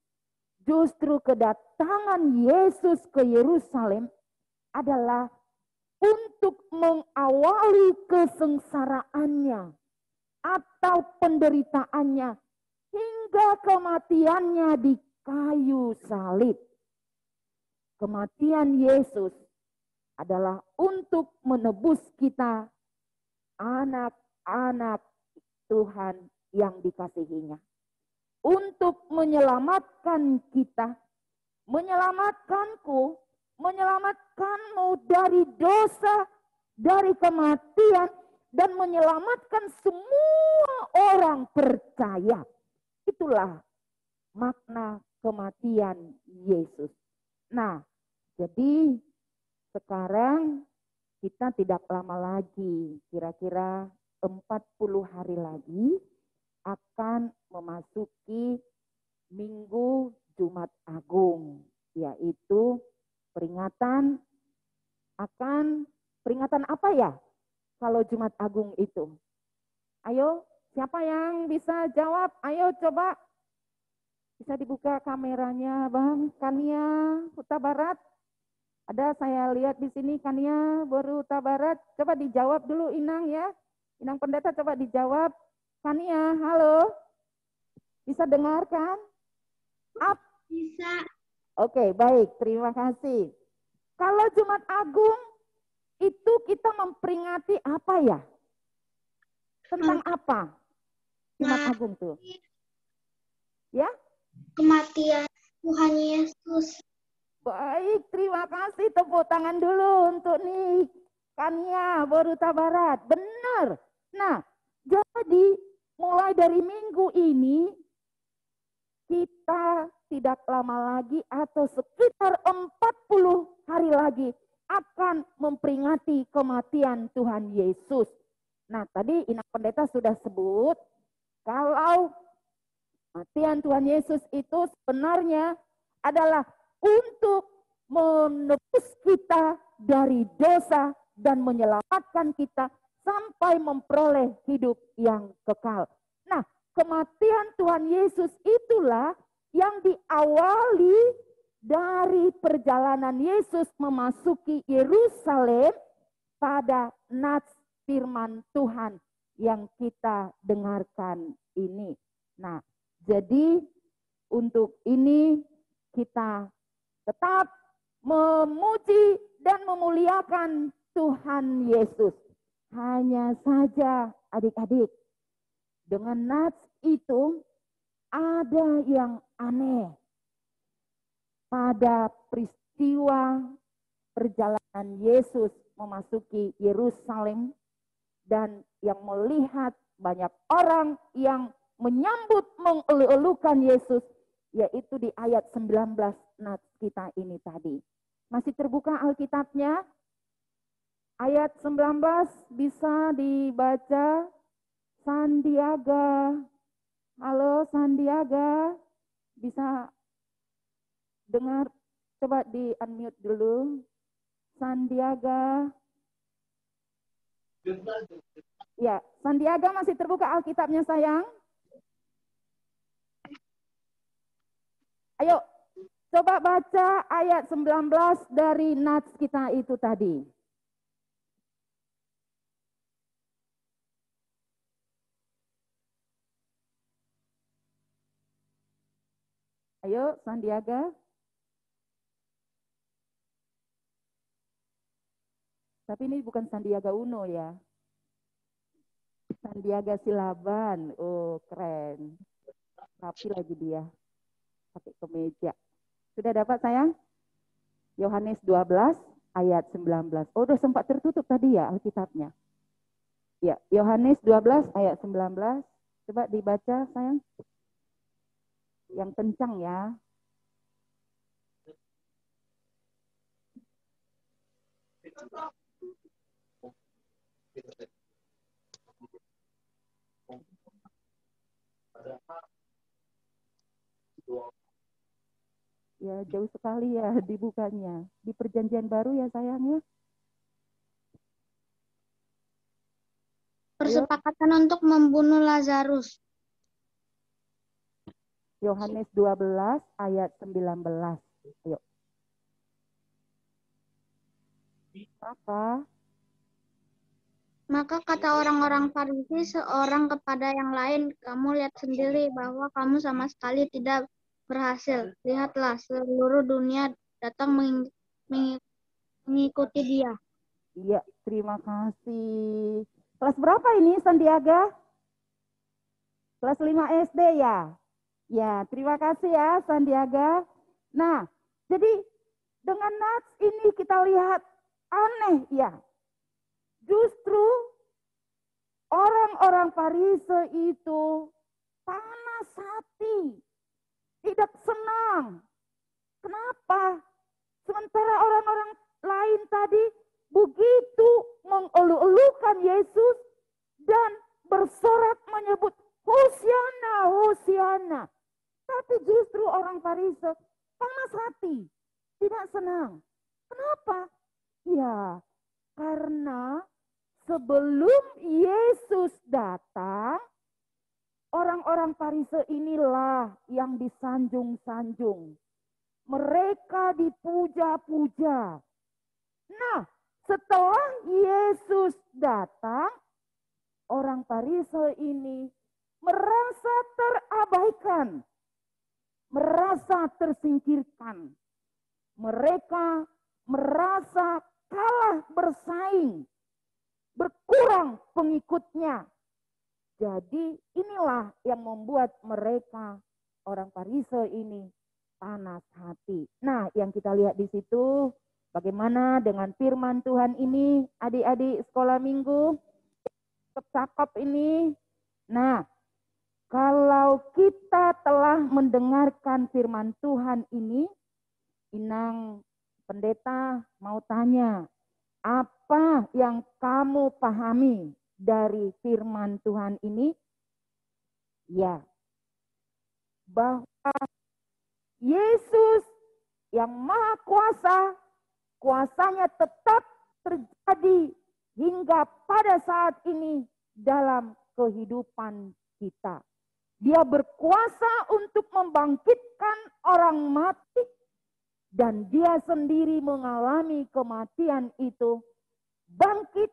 justru kedatangan Yesus ke Yerusalem adalah untuk mengawali kesengsaraannya atau penderitaannya hingga kematiannya di kayu salib. Kematian Yesus adalah untuk menebus kita, anak-anak Tuhan yang dikasihinya. Untuk menyelamatkan kita, menyelamatkanku, menyelamatkanmu dari dosa, dari kematian, dan menyelamatkan semua orang percaya. Itulah makna kematian Yesus. Nah, jadi sekarang kita tidak lama lagi, kira-kira 40 hari lagi akan memasuki Minggu Jumat Agung, yaitu peringatan apa ya kalau Jumat Agung itu? Ayo, siapa yang bisa jawab? Ayo coba. Bisa dibuka kameranya, Bang Kania Huta Barat. Ada saya lihat di sini Kania Boru Huta Barat. Coba dijawab dulu Inang ya. Inang Pendeta coba dijawab. Kania, halo. Bisa dengarkan? Bisa. Oke, baik. Terima kasih. Kalau Jumat Agung itu kita memperingati apa ya? Tentang apa? Jumat Agung tuh. Ya? Kematian Tuhan Yesus. Baik, terima kasih. Tepuk tangan dulu untuk nih Kania Boruta Barat. Benar. Nah, jadi mulai dari minggu ini kita tidak lama lagi atau sekitar 40 hari lagi akan memperingati kematian Tuhan Yesus. Nah, tadi Inang Pendeta sudah sebut kalau kematian Tuhan Yesus itu sebenarnya adalah untuk menebus kita dari dosa dan menyelamatkan kita sampai memperoleh hidup yang kekal. Nah, kematian Tuhan Yesus itulah yang diawali dari perjalanan Yesus memasuki Yerusalem pada nats firman Tuhan yang kita dengarkan ini. Nah, jadi untuk ini kita tetap memuji dan memuliakan Tuhan Yesus. Hanya saja adik-adik, dengan nats itu ada yang aneh pada peristiwa perjalanan Yesus memasuki Yerusalem dan yang melihat banyak orang yang menyambut mengeluh-elukan Yesus, yaitu di ayat 19 nats kita ini tadi. Masih terbuka Alkitabnya? Ayat 19 bisa dibaca. Sandiaga. Halo Sandiaga. Bisa dengar? Coba di unmute dulu. Sandiaga. Ya, Sandiaga masih terbuka Alkitabnya sayang? Ayo, coba baca ayat 19 dari nats kita itu tadi. Ayo, Sandiaga. Tapi ini bukan Sandiaga Uno ya. Sandiaga Silaban. Oh, keren. Rapi lagi dia. Pakai kemeja. Sudah dapat sayang? Yohanes 12 ayat 19. Oh, udah sempat tertutup tadi ya Alkitabnya. Ya, Yohanes 12 ayat 19. Coba dibaca sayang. Yang kencang ya. Ya, jauh sekali ya dibukanya. Di perjanjian baru ya sayang ya. Persepakatan untuk membunuh Lazarus. Yohanes 12 ayat 19. Ayo. Apa? Maka kata orang-orang Farisi seorang kepada yang lain, kamu lihat sendiri bahwa kamu sama sekali tidak berhasil. Lihatlah, seluruh dunia datang mengikuti dia. Iya, terima kasih. Kelas berapa ini Sandiaga? Kelas 5 SD ya? Ya, terima kasih ya Sandiaga. Nah, jadi dengan nats ini kita lihat aneh ya. Justru orang-orang Farisi itu panas hati tidak senang. Kenapa? Sementara orang-orang lain tadi begitu mengeluh-elukan Yesus dan bersorak menyebut Hosiana, Hosiana. Tapi justru orang Farisi panas hati, tidak senang. Kenapa? Ya, karena sebelum Yesus datang, orang-orang Farisi inilah yang disanjung-sanjung. Mereka dipuja-puja. Nah, setelah Yesus datang, orang Farisi ini merasa terabaikan, merasa tersingkirkan. Mereka merasa kalah bersaing, berkurang pengikutnya. Jadi inilah yang membuat mereka, orang Farisi ini, panas hati. Nah, yang kita lihat di situ, bagaimana dengan firman Tuhan ini, adik-adik sekolah minggu, cakep ini. Nah, kalau kita telah mendengarkan firman Tuhan ini, Inang pendeta mau tanya, apa yang kamu pahami dari firman Tuhan ini? Ya, bahwa Yesus yang maha kuasa, kuasanya tetap terjadi hingga pada saat ini dalam kehidupan kita. Dia berkuasa untuk membangkitkan orang mati dan dia sendiri mengalami kematian itu, bangkit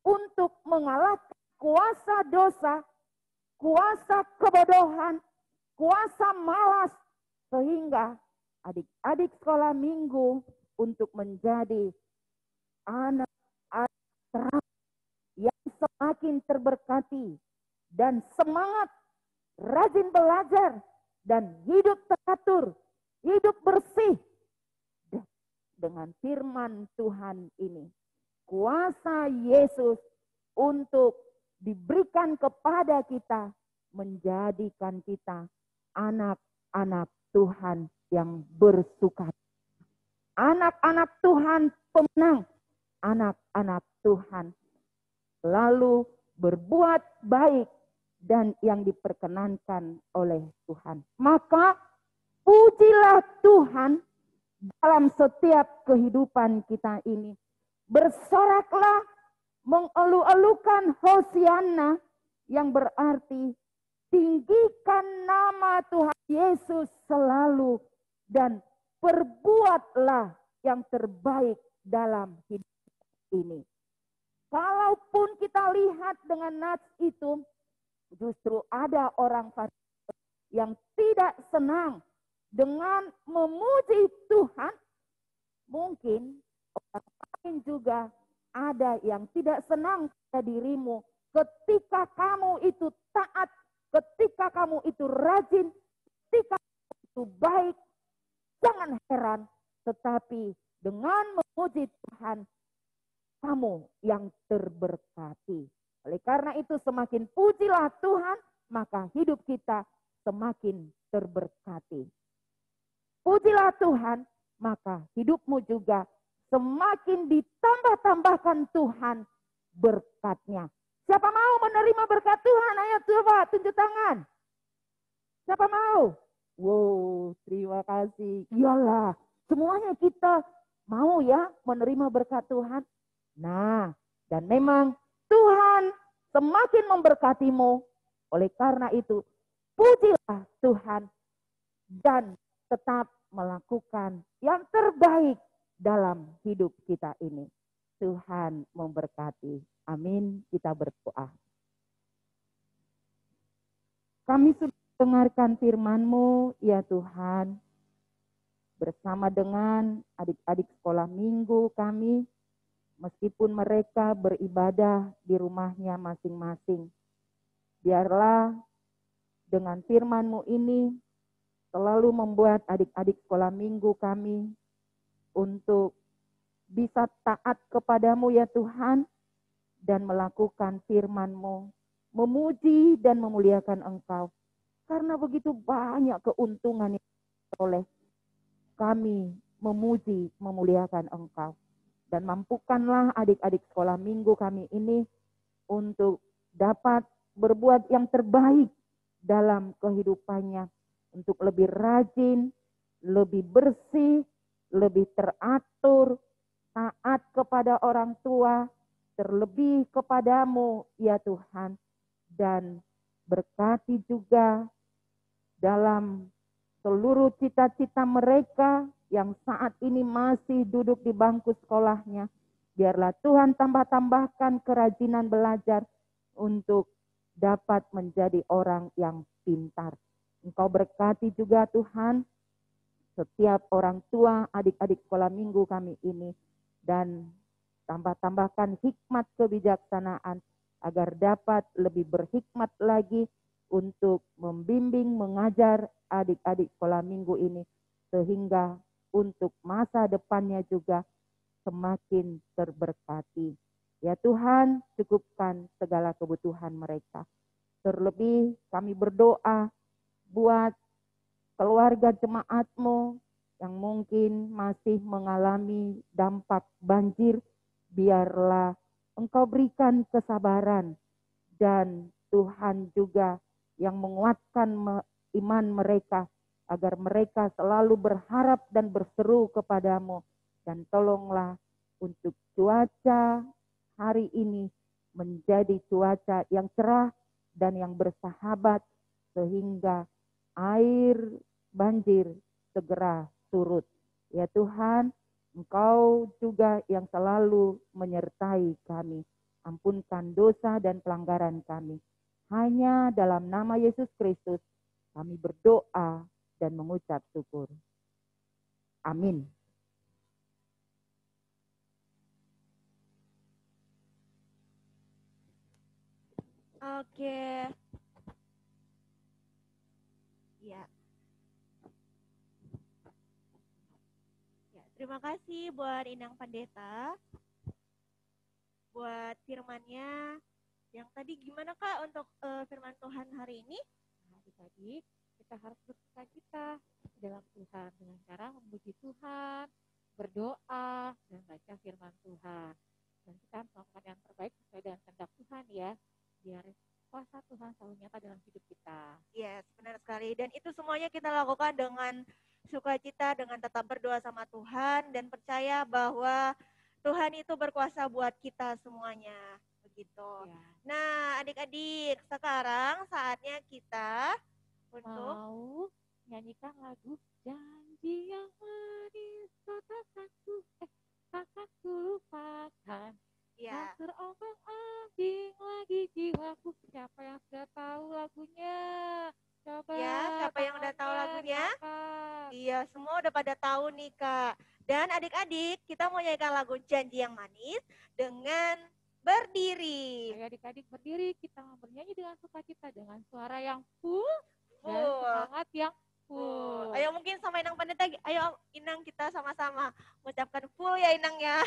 untuk mengalahkan kuasa dosa, kuasa kebodohan, kuasa malas, sehingga adik-adik sekolah minggu untuk menjadi anak-anak terang yang semakin terberkati dan semangat, rajin belajar dan hidup teratur, hidup bersih dengan firman Tuhan ini. Kuasa Yesus untuk diberikan kepada kita, menjadikan kita anak-anak Tuhan yang bersuka. Anak-anak Tuhan pemenang, anak-anak Tuhan lalu berbuat baik dan yang diperkenankan oleh Tuhan. Maka pujilah Tuhan dalam setiap kehidupan kita ini. Bersoraklah, mengeluh-elukan Hosiana, yang berarti tinggikan nama Tuhan Yesus selalu dan perbuatlah yang terbaik dalam hidup ini. Kalaupun kita lihat dengan nats itu, justru ada orang Farisi yang tidak senang dengan memuji Tuhan. Mungkin orang lain juga ada yang tidak senang pada dirimu ketika kamu itu taat, ketika kamu itu rajin, ketika kamu itu baik. Jangan heran, tetapi dengan memuji Tuhan, kamu yang terberkati. Oleh karena itu semakin pujilah Tuhan, maka hidup kita semakin terberkati. Pujilah Tuhan, maka hidupmu juga semakin ditambah-tambahkan Tuhan berkatnya. Siapa mau menerima berkat Tuhan? Ayo coba tunjuk tangan. Siapa mau? Wow, terima kasih. Iyalah, semuanya kita mau ya menerima berkat Tuhan. Nah, dan memang Tuhan semakin memberkatimu. Oleh karena itu, pujilah Tuhan dan tetap melakukan yang terbaik dalam hidup kita ini. Tuhan memberkati. Amin. Kita berdoa. Kami sudah dengarkan firman-Mu, ya Tuhan. Bersama dengan adik-adik sekolah minggu kami, meskipun mereka beribadah di rumahnya masing-masing. Biarlah dengan firman-Mu ini selalu membuat adik-adik sekolah minggu kami untuk bisa taat kepadamu ya Tuhan dan melakukan firman-Mu, memuji dan memuliakan Engkau. Karena begitu banyak keuntungan yang oleh kami memuji, memuliakan Engkau. Dan mampukanlah adik-adik sekolah minggu kami ini untuk dapat berbuat yang terbaik dalam kehidupannya. Untuk lebih rajin, lebih bersih, lebih teratur, taat kepada orang tua, terlebih kepadamu ya Tuhan. Dan berkati juga dalam seluruh cita-cita mereka yang saat ini masih duduk di bangku sekolahnya. Biarlah Tuhan tambah-tambahkan kerajinan belajar untuk dapat menjadi orang yang pintar. Engkau berkati juga Tuhan setiap orang tua adik-adik sekolah minggu kami ini. Dan tambah-tambahkan hikmat kebijaksanaan agar dapat lebih berhikmat lagi untuk membimbing, mengajar adik-adik sekolah minggu ini. Sehingga untuk masa depannya juga semakin terberkati. Ya Tuhan, cukupkan segala kebutuhan mereka. Terlebih kami berdoa buat keluarga jemaat-Mu yang mungkin masih mengalami dampak banjir. Biarlah Engkau berikan kesabaran dan Tuhan juga yang menguatkan iman mereka agar mereka selalu berharap dan berseru kepadamu. Dan tolonglah untuk cuaca hari ini menjadi cuaca yang cerah dan yang bersahabat sehingga air banjir segera surut. Ya Tuhan, Engkau juga yang selalu menyertai kami. Ampunkan dosa dan pelanggaran kami. Hanya dalam nama Yesus Kristus kami berdoa dan mengucap syukur. Amin. Oke. Ya. Ya, terima kasih buat Inang Pendeta. Buat firman-Nya. Yang tadi gimana Kak untuk firman Tuhan hari ini? Adik-adik, kita harus bersukacita dalam Tuhan dengan cara memuji Tuhan, berdoa, dan baca firman Tuhan. Dan kita melakukan yang terbaik sesuai dengan kehendak Tuhan ya, biar kuasa Tuhan selalu nyata dalam hidup kita. Yes, benar sekali. Dan itu semuanya kita lakukan dengan sukacita, dengan tetap berdoa sama Tuhan, dan percaya bahwa Tuhan itu berkuasa buat kita semuanya. Begitu. Ya. Nah, adik-adik, sekarang saatnya kita untuk Mau nyanyikan lagu Janji Yang Manis Katakanku lupakan. ya, Tak terombang-ambing lagi jiwaku. Siapa yang sudah tahu lagunya? Coba ya, siapa yang udah tahu tangannya lagunya? diangkat. Iya, semua udah pada tahu nih, Kak. Dan adik-adik, kita mau nyanyikan lagu Janji Yang Manis dengan berdiri. Ayo adik-adik berdiri, kita mau bernyanyi dengan sukacita, dengan suara yang full dan Full. semangat yang full. Ayo mungkin sama Inang Pendeta, ayo Inang kita sama-sama mengucapkan full ya Inang ya.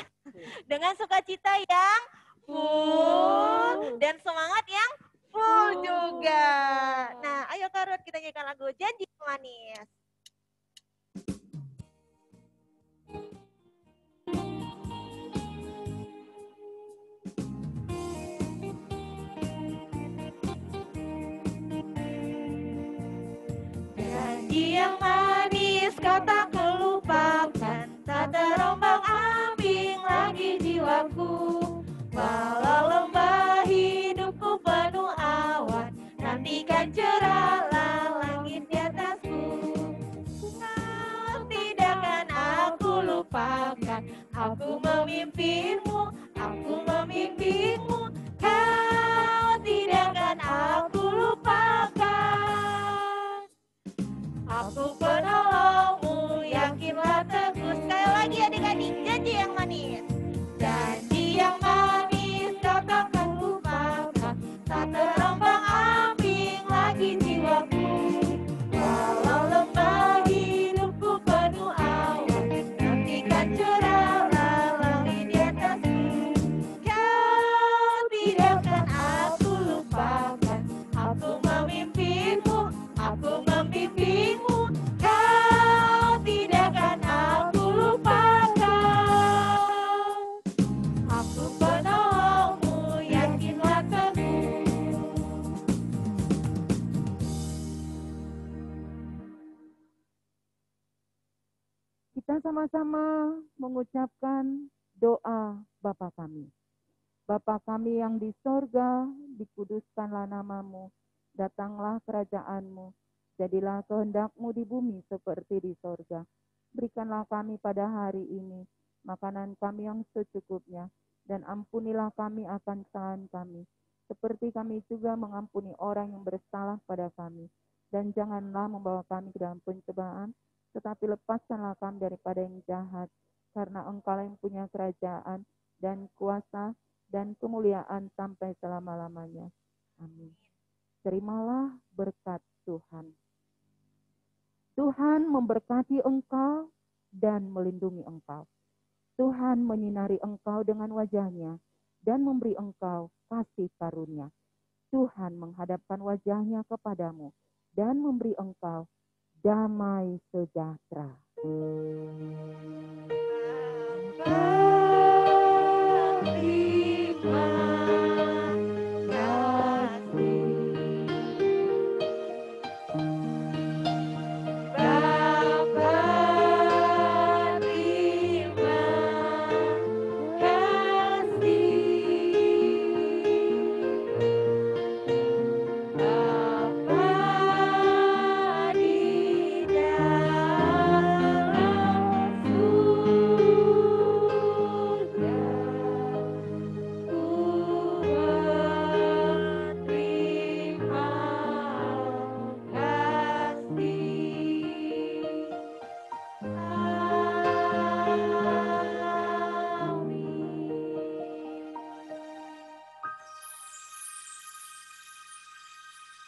Dengan sukacita yang full dan semangat yang full juga. Nah, ayo Kak Ruth, kita nyanyikan lagu Janji Yang Manis. Janji yang manis kau tak kelupakan, tak terombang-ambing lagi jiwaku. Walau lembah hidupku penuh awan, nantikan cerahlah langit di atasku. Kau tidak akan aku lupakan, aku memimpinmu, aku memimpinmu. Kau tidak akan aku lupakan. Aku penolongmu, yakinlah teguh. Sekali lagi adik-adik, janji yang manis. Janji yang manis kau takkan lupakan, tak terombang-ambing lagi jiwaku. Walau lembah hidupku penuh awan, nantikan cerahlah langit di atasku. sama-sama mengucapkan doa Bapa kami. Bapa kami yang di sorga, dikuduskanlah namamu, datanglah kerajaanmu, jadilah kehendakmu di bumi seperti di sorga. Berikanlah kami pada hari ini makanan kami yang secukupnya, dan ampunilah kami akan kesalahan kami, seperti kami juga mengampuni orang yang bersalah pada kami. Dan janganlah membawa kami ke dalam pencobaan, tetapi lepaskanlah kami daripada yang jahat, karena Engkau yang punya kerajaan dan kuasa dan kemuliaan sampai selama-lamanya. Amin. Terimalah berkat Tuhan. Tuhan memberkati engkau dan melindungi engkau. Tuhan menyinari engkau dengan wajah-Nya dan memberi engkau kasih karunia. Tuhan menghadapkan wajah-Nya kepadamu dan memberi engkau damai sejahtera.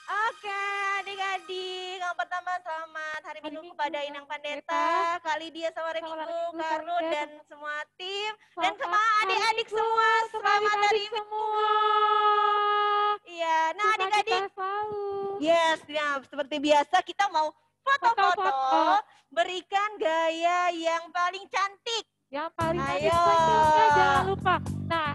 Oke, adik-adik. Yang pertama selamat hari Minggu kepada Inang Pandeta, Kak Lydia sama hari Minggu, Kak Ruth dan semua tim. Dan sama adik-adik semua, selamat hari Minggu. Iya, nah adik-adik. Yes, ya, seperti biasa kita mau foto-foto, berikan gaya yang paling cantik. Yang paling cantik Ayo. senyumnya jangan lupa. Nah,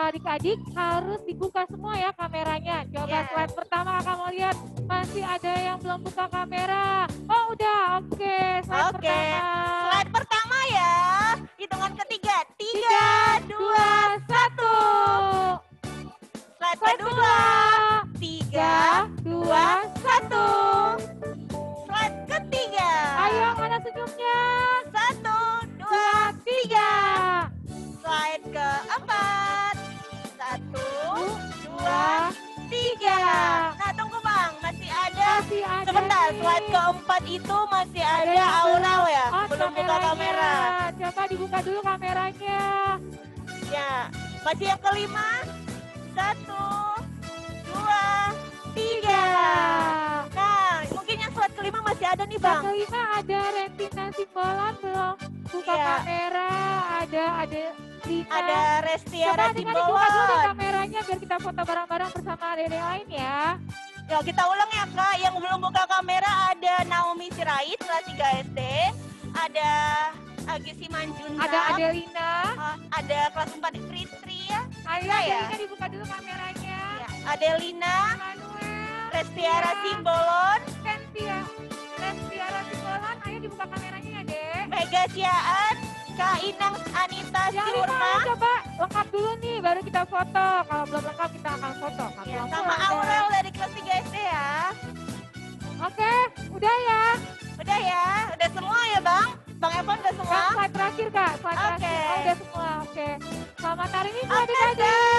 adik-adik harus dibuka semua ya kameranya. Coba Yes. slide pertama kakak mau lihat. Masih ada yang belum buka kamera. Oh udah, oke. Slide Oke, pertama. slide pertama ya. Hitungan ketiga, 3, 2, 1. Slide kedua, 3, 2, 1. Slide ketiga. Ayo mana senyumnya? 1, 2, 3. Slide keempat. 1, 2, 3. Nah tunggu Bang, masih ada. Masih ada Sebentar, nih. slide keempat itu masih ada yang Aurel ya, on belum buka kameranya. kamera. Coba dibuka dulu kameranya. Ya, masih yang kelima. 1, 2, 3. Nah, mungkin yang slide kelima masih ada nih Yang Bang. kelima ada Rentina Simbolan belum buka Iya. kamera. Ada Lina. Ada Restiara Coba adik-adik buka dulu deh Simbolon. kameranya biar kita foto bareng-bareng bersama adik lain ya. Ya, kita ulang ya Kak, yang belum buka kamera ada Naomi Sirait kelas 3 SD, ada Agi Simanjuntak, Ada Adelina. ada kelas 4 Fitri ya. Ayo ya. Adelina dibuka dulu kameranya. Ya, Adelina, Manuel. Restiara Ya. Simbolon, Restiara Simbolan. Ayo dibuka kameranya ya deh. Mega Siaan, Kak Inang Anita Yang lima Siurna, coba lengkap dulu nih baru kita foto. Kalau belum lengkap kita akan foto. Kalau ya, belum sama foto, Aurel dari kelas 3 SD ya. Oke, udah ya. Udah ya, udah semua ya Bang? Bang Evan udah semua? Kak, slide terakhir Kak, slide Oke. terakhir. Oh, udah semua, oke. Selamat hari Minggu Oke, adik-adik.